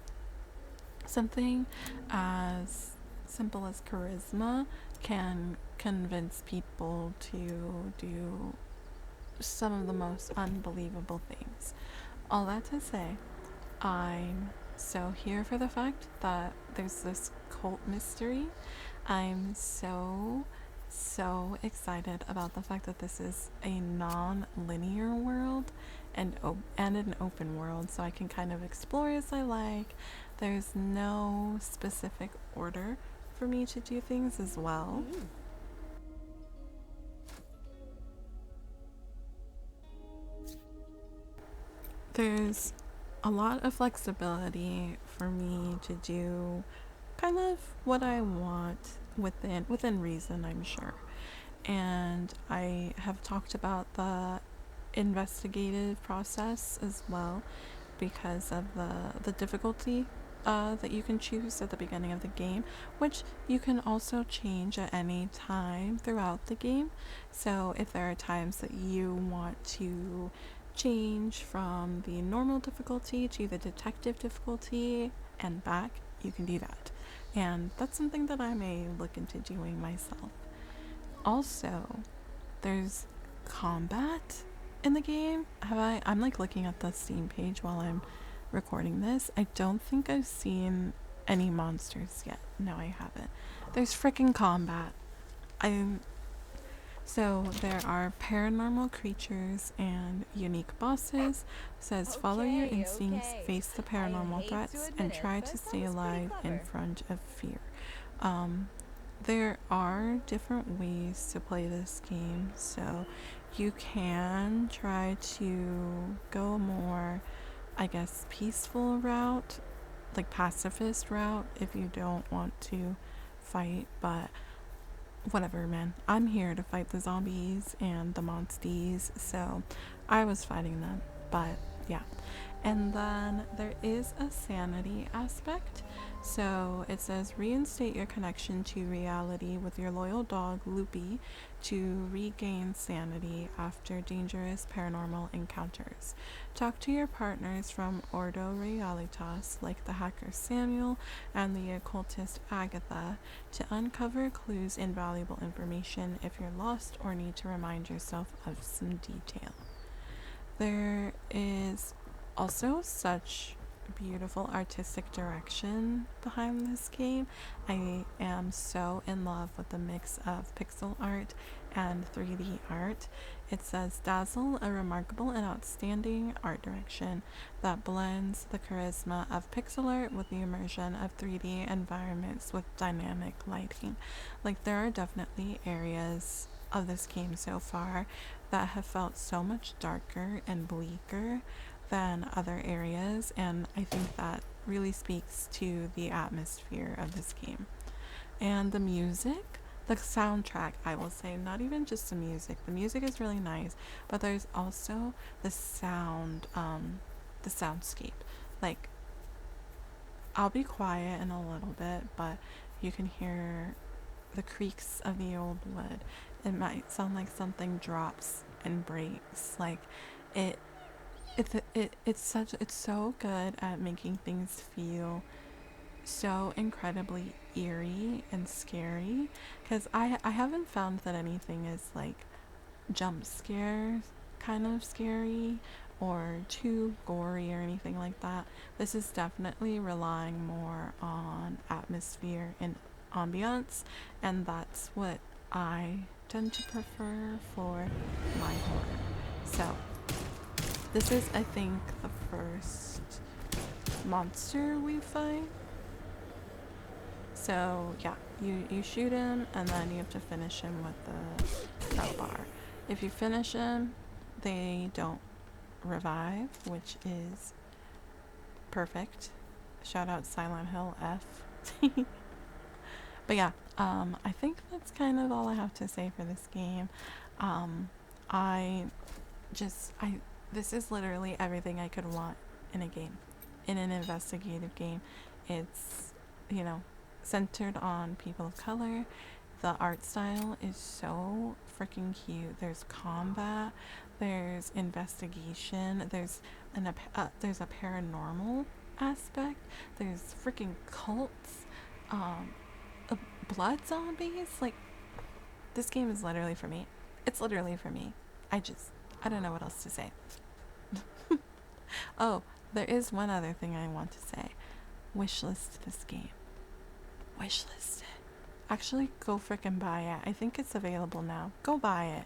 something as simple as charisma can convince people to do some of the most unbelievable things. All that to say, I'm so here for the fact that there's this cult mystery. I'm so excited about the fact that this is a non-linear world and an open world, so I can kind of explore as I like. There's no specific order for me to do things as well. There's a lot of flexibility for me to do kind of what I want within reason, I'm sure. And I have talked about the investigative process as well, because of the difficulty that you can choose at the beginning of the game, which you can also change at any time throughout the game. So if there are times that you want to change from the normal difficulty to the detective difficulty and back, you can do that. And that's something that I may look into doing myself. Also, there's combat in the game. I'm like looking at the Steam page while I'm recording this. I don't think I've seen any monsters yet. No, I haven't. There's freaking combat. So there are paranormal creatures and unique bosses. It says follow your instincts, face the paranormal threats, and try to stay alive in front of fear. There are different ways to play this game, so you can try to go a more, I guess, peaceful route, like pacifist route, if you don't want to fight, but whatever, man. I'm here to fight the zombies and the monsties, so I was fighting them, but yeah. And then there is a sanity aspect. So it says reinstate your connection to reality with your loyal dog Loopy to regain sanity after dangerous paranormal encounters. Talk to your partners from Ordo Realitas, like the hacker Samuel and the occultist Agatha, to uncover clues and valuable information if you're lost or need to remind yourself of some detail. There is also such beautiful artistic direction behind this game. I am so in love with the mix of pixel art and 3D art. It says dazzle, a remarkable and outstanding art direction that blends the charisma of pixel art with the immersion of 3D environments with dynamic lighting. Like, there are definitely areas of this game so far that have felt so much darker and bleaker than other areas, and I think that really speaks to the atmosphere of this game. And the music, the soundtrack, I will say, not even just the music is really nice, but there's also the sound, the soundscape. Like, I'll be quiet in a little bit, but you can hear the creaks of the old wood. It might sound like something drops and breaks. Like, it's so good at making things feel so incredibly eerie and scary, because I haven't found that anything is like jump scare kind of scary or too gory or anything like that. This is definitely relying more on atmosphere and ambiance, and that's what I tend to prefer for my horror. So this is, I think, the first monster we fight. So yeah, you shoot him and then you have to finish him with the crowbar. If you finish him, they don't revive, which is perfect. Shout out Silent Hill F. But yeah, I think that's kind of all I have to say for this game. This is literally everything I could want in a game, in an investigative game. It's, centered on people of color. The art style is so freaking cute. There's combat, there's investigation, there's a paranormal aspect, there's freaking cults, blood zombies. Like, this game is literally for me. It's literally for me. I don't know what else to say. Oh, there is one other thing I want to say. Wishlist this game. Wishlist it. Actually, go frickin' buy it. I think it's available now. Go buy it.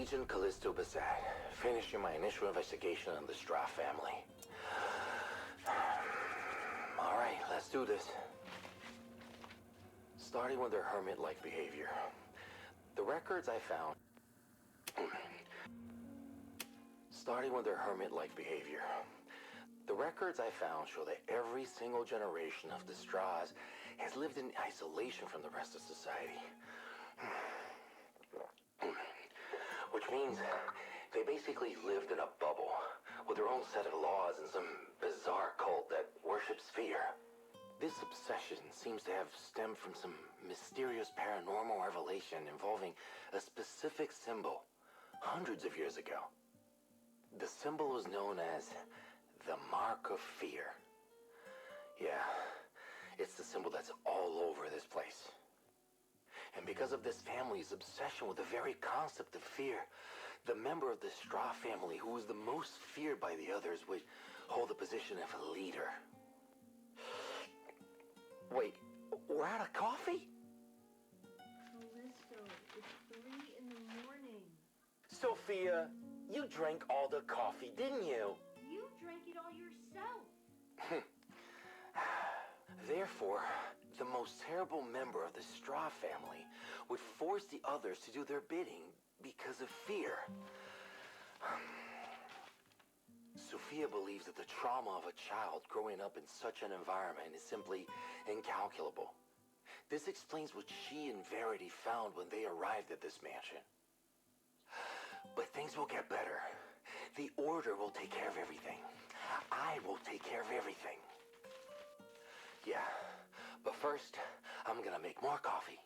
Agent Callisto Bassett, finishing my initial investigation on the Straw family. Alright, let's do this. Starting with their hermit-like behavior. The records I found... The records I found show that every single generation of the Straws has lived in isolation from the rest of society. Which means they basically lived in a bubble with their own set of laws and some bizarre cult that worships fear. This obsession seems to have stemmed from some mysterious paranormal revelation involving a specific symbol hundreds of years ago. The symbol was known as the Mark of Fear. Yeah, it's the symbol that's all over this place. And because of this family's obsession with the very concept of fear, the member of the Straw family who was the most feared by the others would hold the position of a leader. Wait, we're out of coffee? Callisto, it's 3 in the morning. Sophia, you drank all the coffee, didn't you? You drank it all yourself. Therefore, the most terrible member of the Straw family would force the others to do their bidding because of fear. Sophia believes that the trauma of a child growing up in such an environment is simply incalculable. This explains what she and Verity found when they arrived at this mansion. But things will get better. The Order will take care of everything. I will take care of everything. Yeah, but first, I'm gonna make more coffee.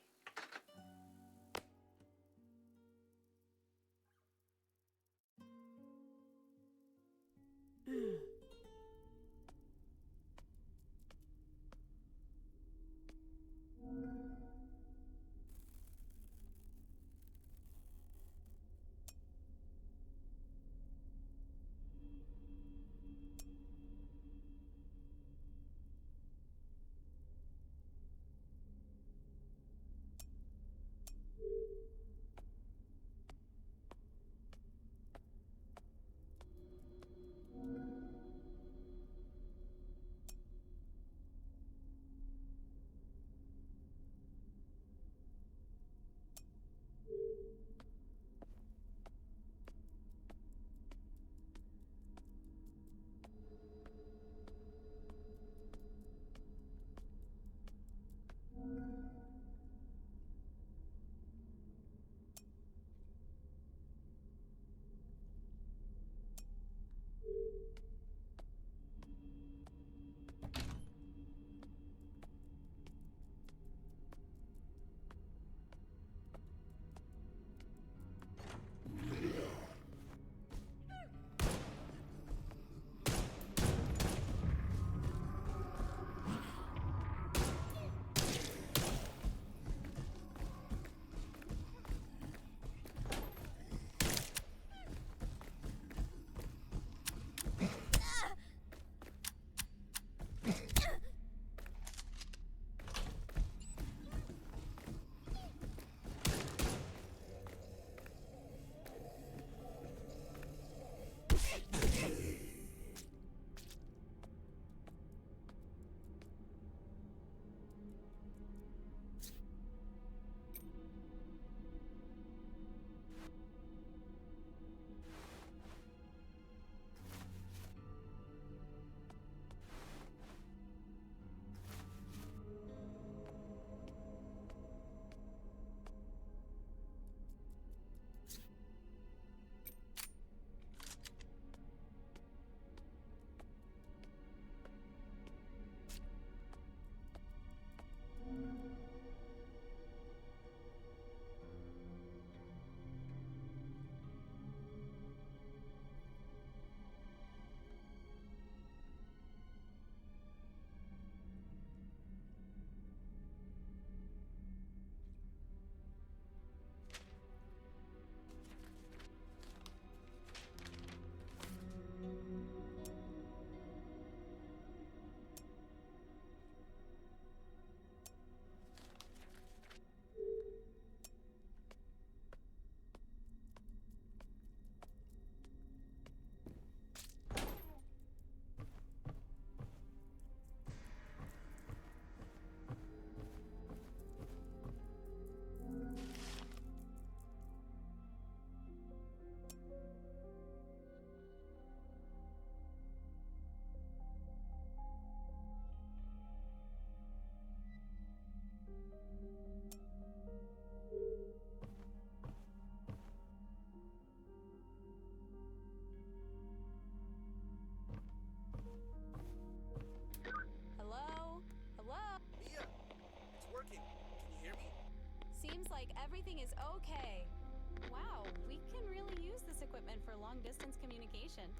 long-distance communication.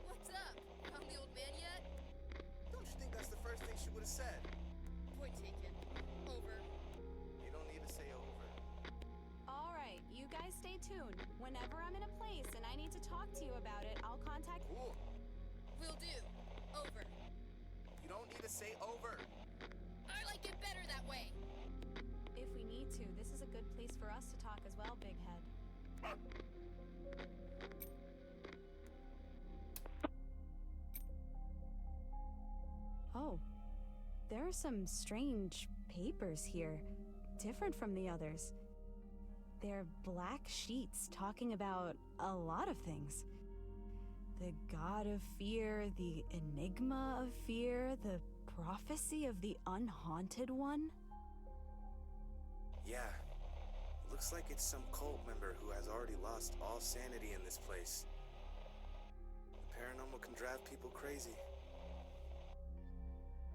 What's up? Found the old man yet? Don't you think that's the first thing she would have said? Point taken. Over. You don't need to say over. All right, you guys stay tuned. Whenever I'm in a place and I need to talk to you about it, I'll contact... Cool. Will do. Over. You don't need to say over. I like it better that way. If we need to, this is a good place for us to talk as well, Big Head. Oh, there are some strange papers here, different from the others. They're black sheets talking about a lot of things. The god of fear, the enigma of fear, the prophecy of the unhaunted one. Yeah. Looks like it's some cult member who has already lost all sanity in this place. The paranormal can drive people crazy.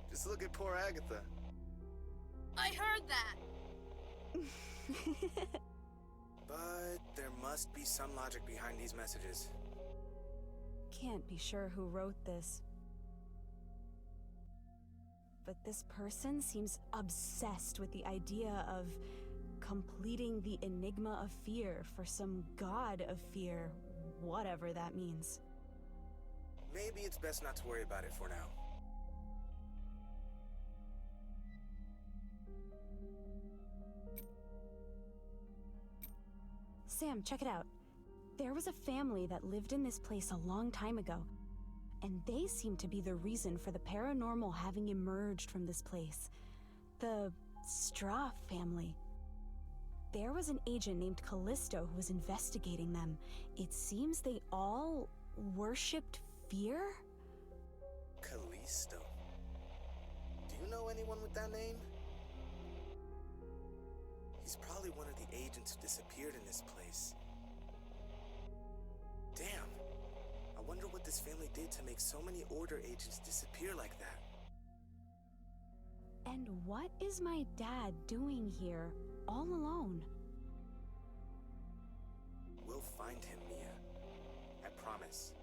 Just look at poor Agatha. I heard that! But there must be some logic behind these messages. Can't be sure who wrote this. But this person seems obsessed with the idea of completing the enigma of fear for some god of fear, whatever that means. Maybe it's best not to worry about it for now. Sam, check it out. There was a family that lived in this place a long time ago, and they seem to be the reason for the paranormal having emerged from this place. The Straw family. There was an agent named Callisto who was investigating them. It seems they all worshipped fear? Callisto. Do you know anyone with that name? He's probably one of the agents who disappeared in this place. Damn. I wonder what this family did to make so many Order agents disappear like that. And what is my dad doing here, all alone? We'll find him, Mia. I promise.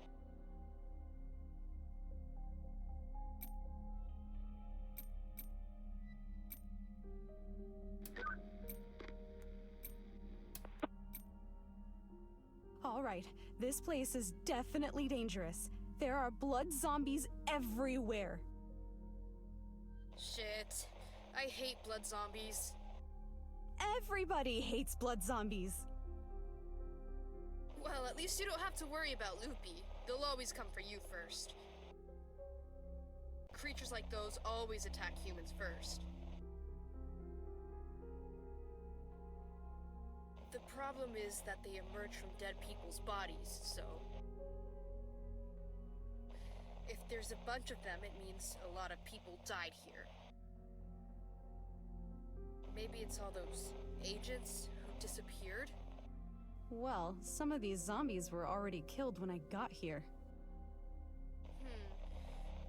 All right, this place is definitely dangerous. There are blood zombies everywhere. Shit. I hate blood zombies. Everybody hates blood zombies. Well, at least you don't have to worry about Loopy. They'll always come for you first. Creatures like those always attack humans first. The problem is that they emerge from dead people's bodies, so... If there's a bunch of them, it means a lot of people died here. Maybe it's all those agents who disappeared? Well, some of these zombies were already killed when I got here.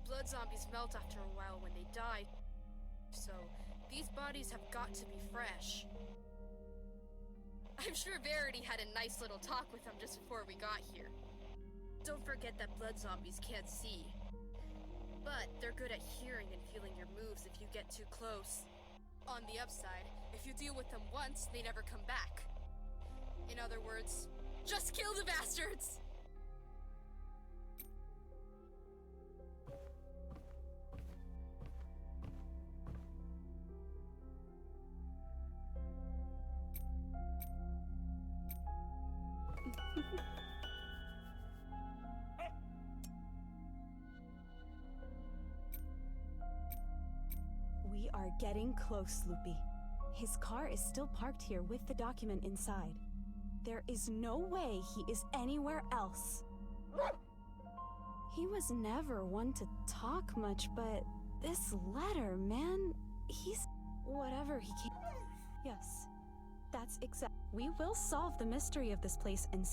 Blood zombies melt after a while when they die, so these bodies have got to be fresh. I'm sure Verity had a nice little talk with them just before we got here. Don't forget that blood zombies can't see. But they're good at hearing and feeling your moves if you get too close. On the upside, if you deal with them once, they never come back. In other words, just kill the bastards! We are getting close, Loopy. His car is still parked here with the document inside. There is no way he is anywhere else. He was never one to talk much, but this letter, man, he's... whatever he came... Yes, that's exact... We will solve the mystery of this place and...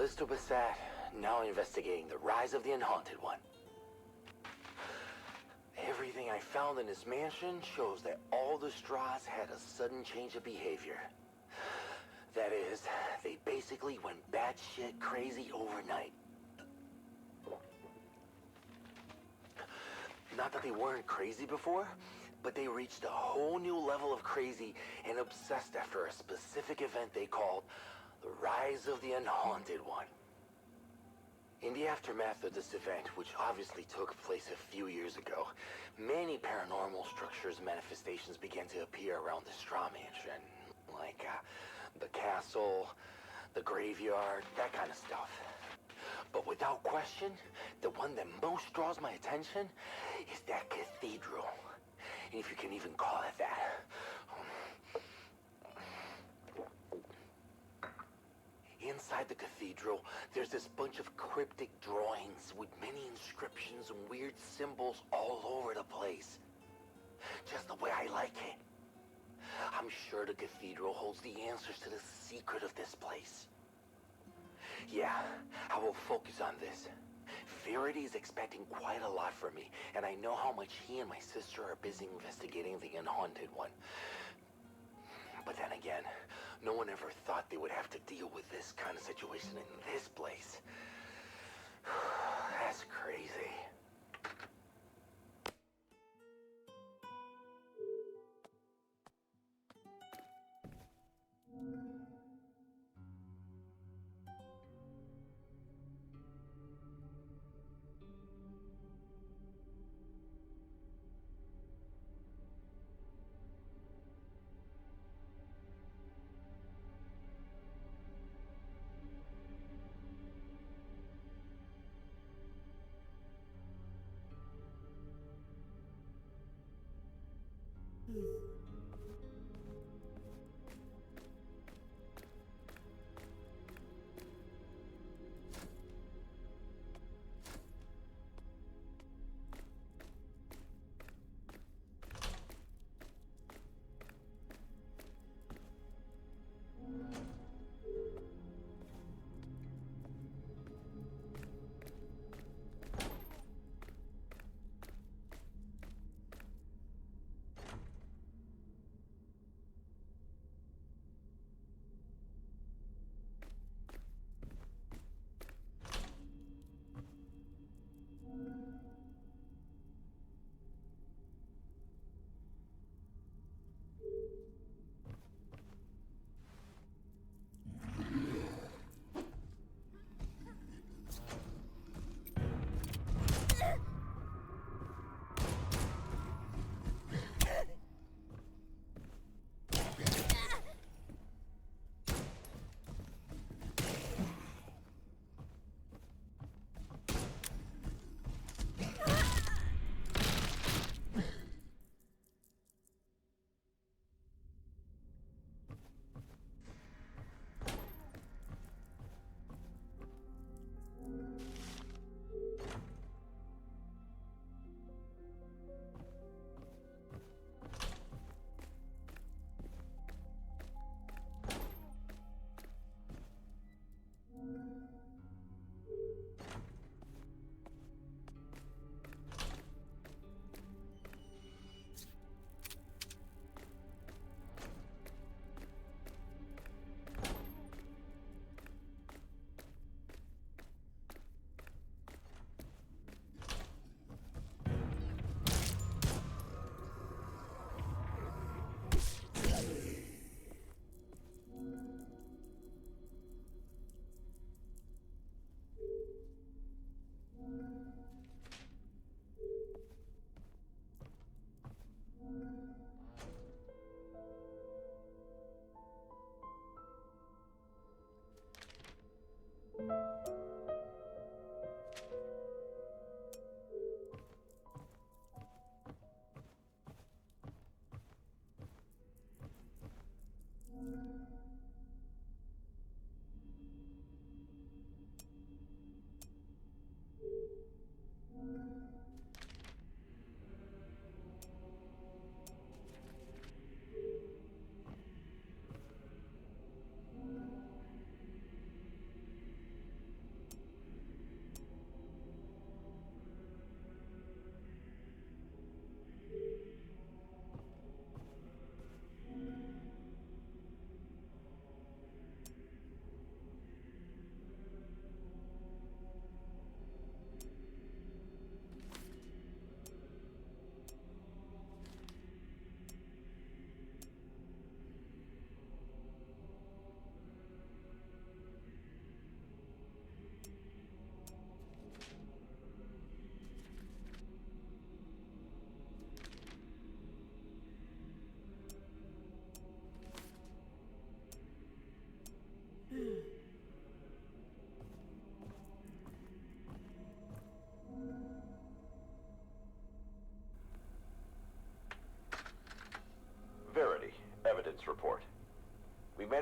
Mr. Bassett, now investigating the rise of the Unhaunted One. Everything I found in his mansion shows that all the straws had a sudden change of behavior. That is, they basically went batshit crazy overnight. Not that they weren't crazy before, but they reached a whole new level of crazy and obsessed after a specific event they called the Rise of the Unhaunted One. In the aftermath of this event, which obviously took place a few years ago, many paranormal structures and manifestations began to appear around the Straw Mansion. Like, the castle, the graveyard, that kind of stuff. But without question, the one that most draws my attention is that cathedral. If you can even call it that. Inside the cathedral, there's this bunch of cryptic drawings with many inscriptions and weird symbols all over the place. Just the way I like it. I'm sure the cathedral holds the answers to the secret of this place. Yeah, I will focus on this. Verity is expecting quite a lot from me, and I know how much he and my sister are busy investigating the Unhaunted One. But then again, no one ever thought they would have to deal with this kind of situation in this place. That's crazy.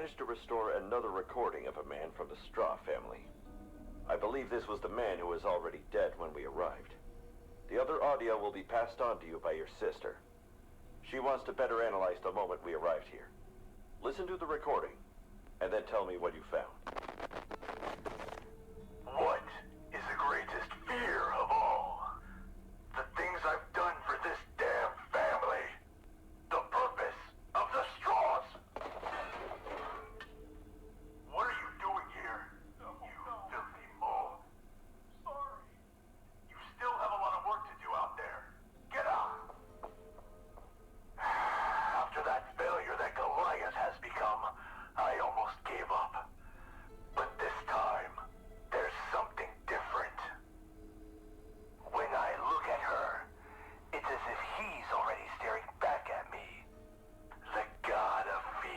managed to restore another recording of a man from the Straw family. I believe this was the man who was already dead when we arrived. The other audio will be passed on to you by your sister. She wants to better analyze the moment we arrived here. Listen to the recording, and then tell me what you found. What is the greatest fear of all? The things I've done for this damn family. The purpose of the straws. What are you doing here, you filthy mole? Sorry. You still have a lot of work to do out there. Get out. After that failure that Goliath has become, I almost gave up. But this time, there's something different. When I look at her, it's as if he's already staring back at me. The god of fear.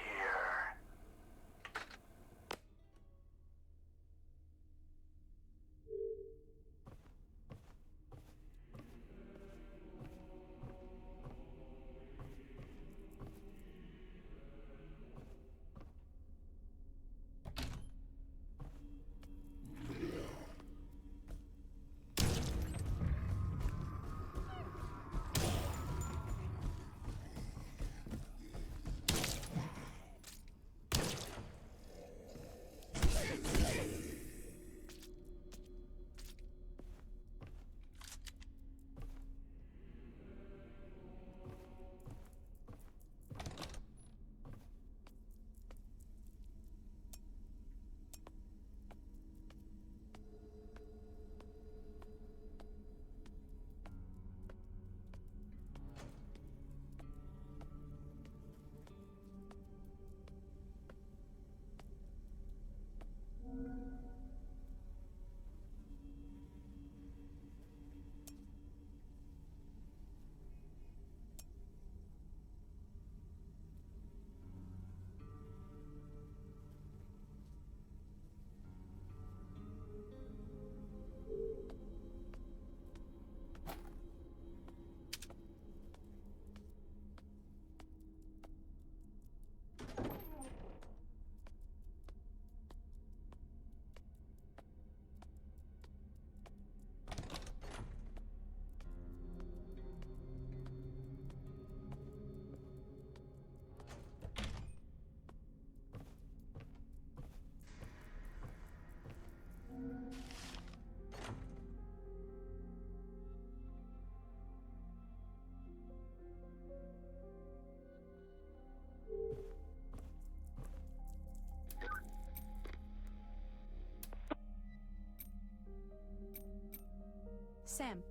Sam,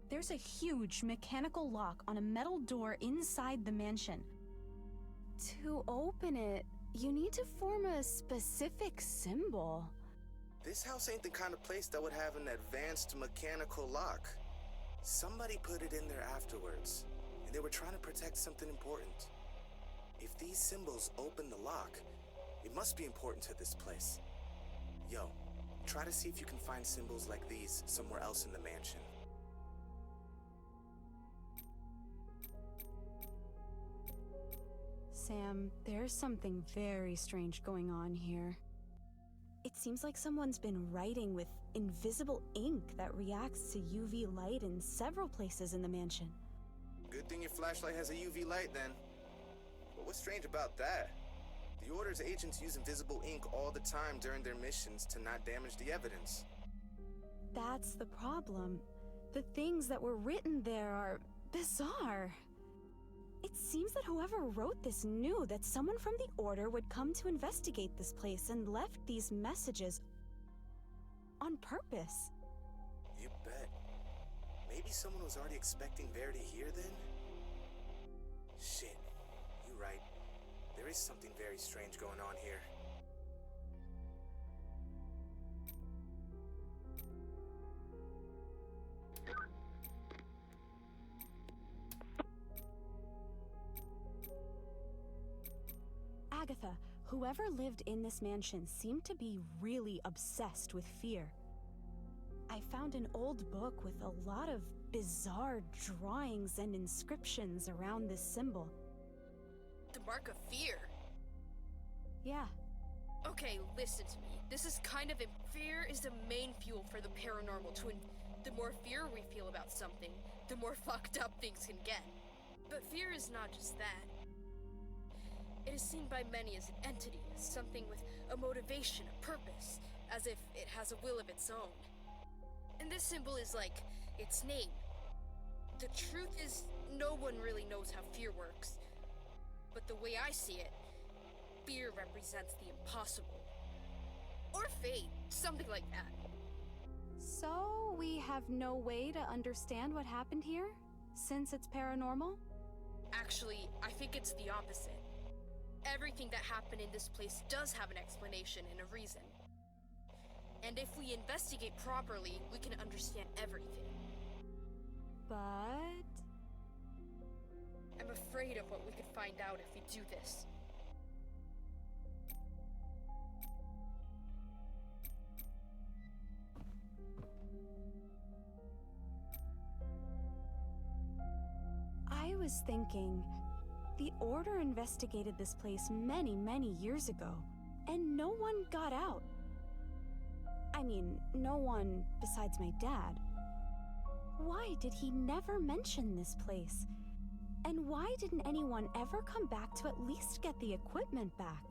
there's a huge mechanical lock on a metal door inside the mansion. To open it, you need to form a specific symbol. This house ain't the kind of place that would have an advanced mechanical lock. Somebody put it in there afterwards, and they were trying to protect something important. If these symbols open the lock, it must be important to this place. Yo, try to see if you can find symbols like these somewhere else in the mansion. Sam, there's something very strange going on here. It seems like someone's been writing with invisible ink that reacts to UV light in several places in the mansion. Good thing your flashlight has a UV light then. But what's strange about that? The Order's agents use invisible ink all the time during their missions to not damage the evidence. That's the problem. The things that were written there are bizarre. It seems that whoever wrote this knew that someone from the Order would come to investigate this place and left these messages on purpose. You bet. Maybe someone was already expecting Verity here then? Shit, you're right. There is something very strange going on here. Agatha, whoever lived in this mansion seemed to be really obsessed with fear. I found an old book with a lot of bizarre drawings and inscriptions around this symbol. The mark of fear. Yeah. Okay, listen to me. This is kind of fear is the main fuel for the paranormal. The more fear we feel about something, the more fucked up things can get. But fear is not just that. It is seen by many as an entity, as something with a motivation, a purpose, as if it has a will of its own. And this symbol is like its name. The truth is, no one really knows how fear works. But the way I see it, fear represents the impossible. Or fate, something like that. So, we have no way to understand what happened here, since it's paranormal? Actually, I think it's the opposite. Everything that happened in this place does have an explanation and a reason. And if we investigate properly, we can understand everything. But... I'm afraid of what we could find out if we do this. I was thinking, the Order investigated this place many, many years ago, and no one got out. I mean, no one besides my dad. Why did he never mention this place? And why didn't anyone ever come back to at least get the equipment back?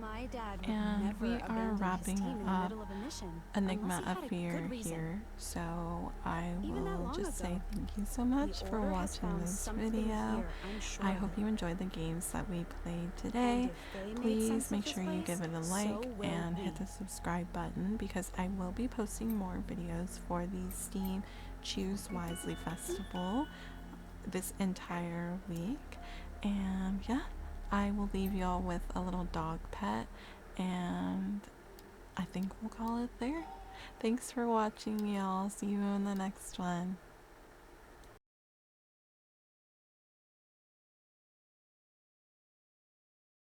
My dad would And never we are abandon wrapping his team in the up middle of a mission, Enigma unless he had of a Fear good reason. here, so I Even that will long just say ago, thank you so much the for Order has watching found this something video. here, I'm sure I of hope it. you enjoyed the games that we played And today. if they made Please sense make of sure this you place, give it a so like will and we. hit the subscribe button, because I will be posting more videos for the Steam Choose Wisely Festival this entire week. And yeah, I will leave y'all with a little dog pet, and I think we'll call it there. Thanks for watching, y'all. See you in the next one.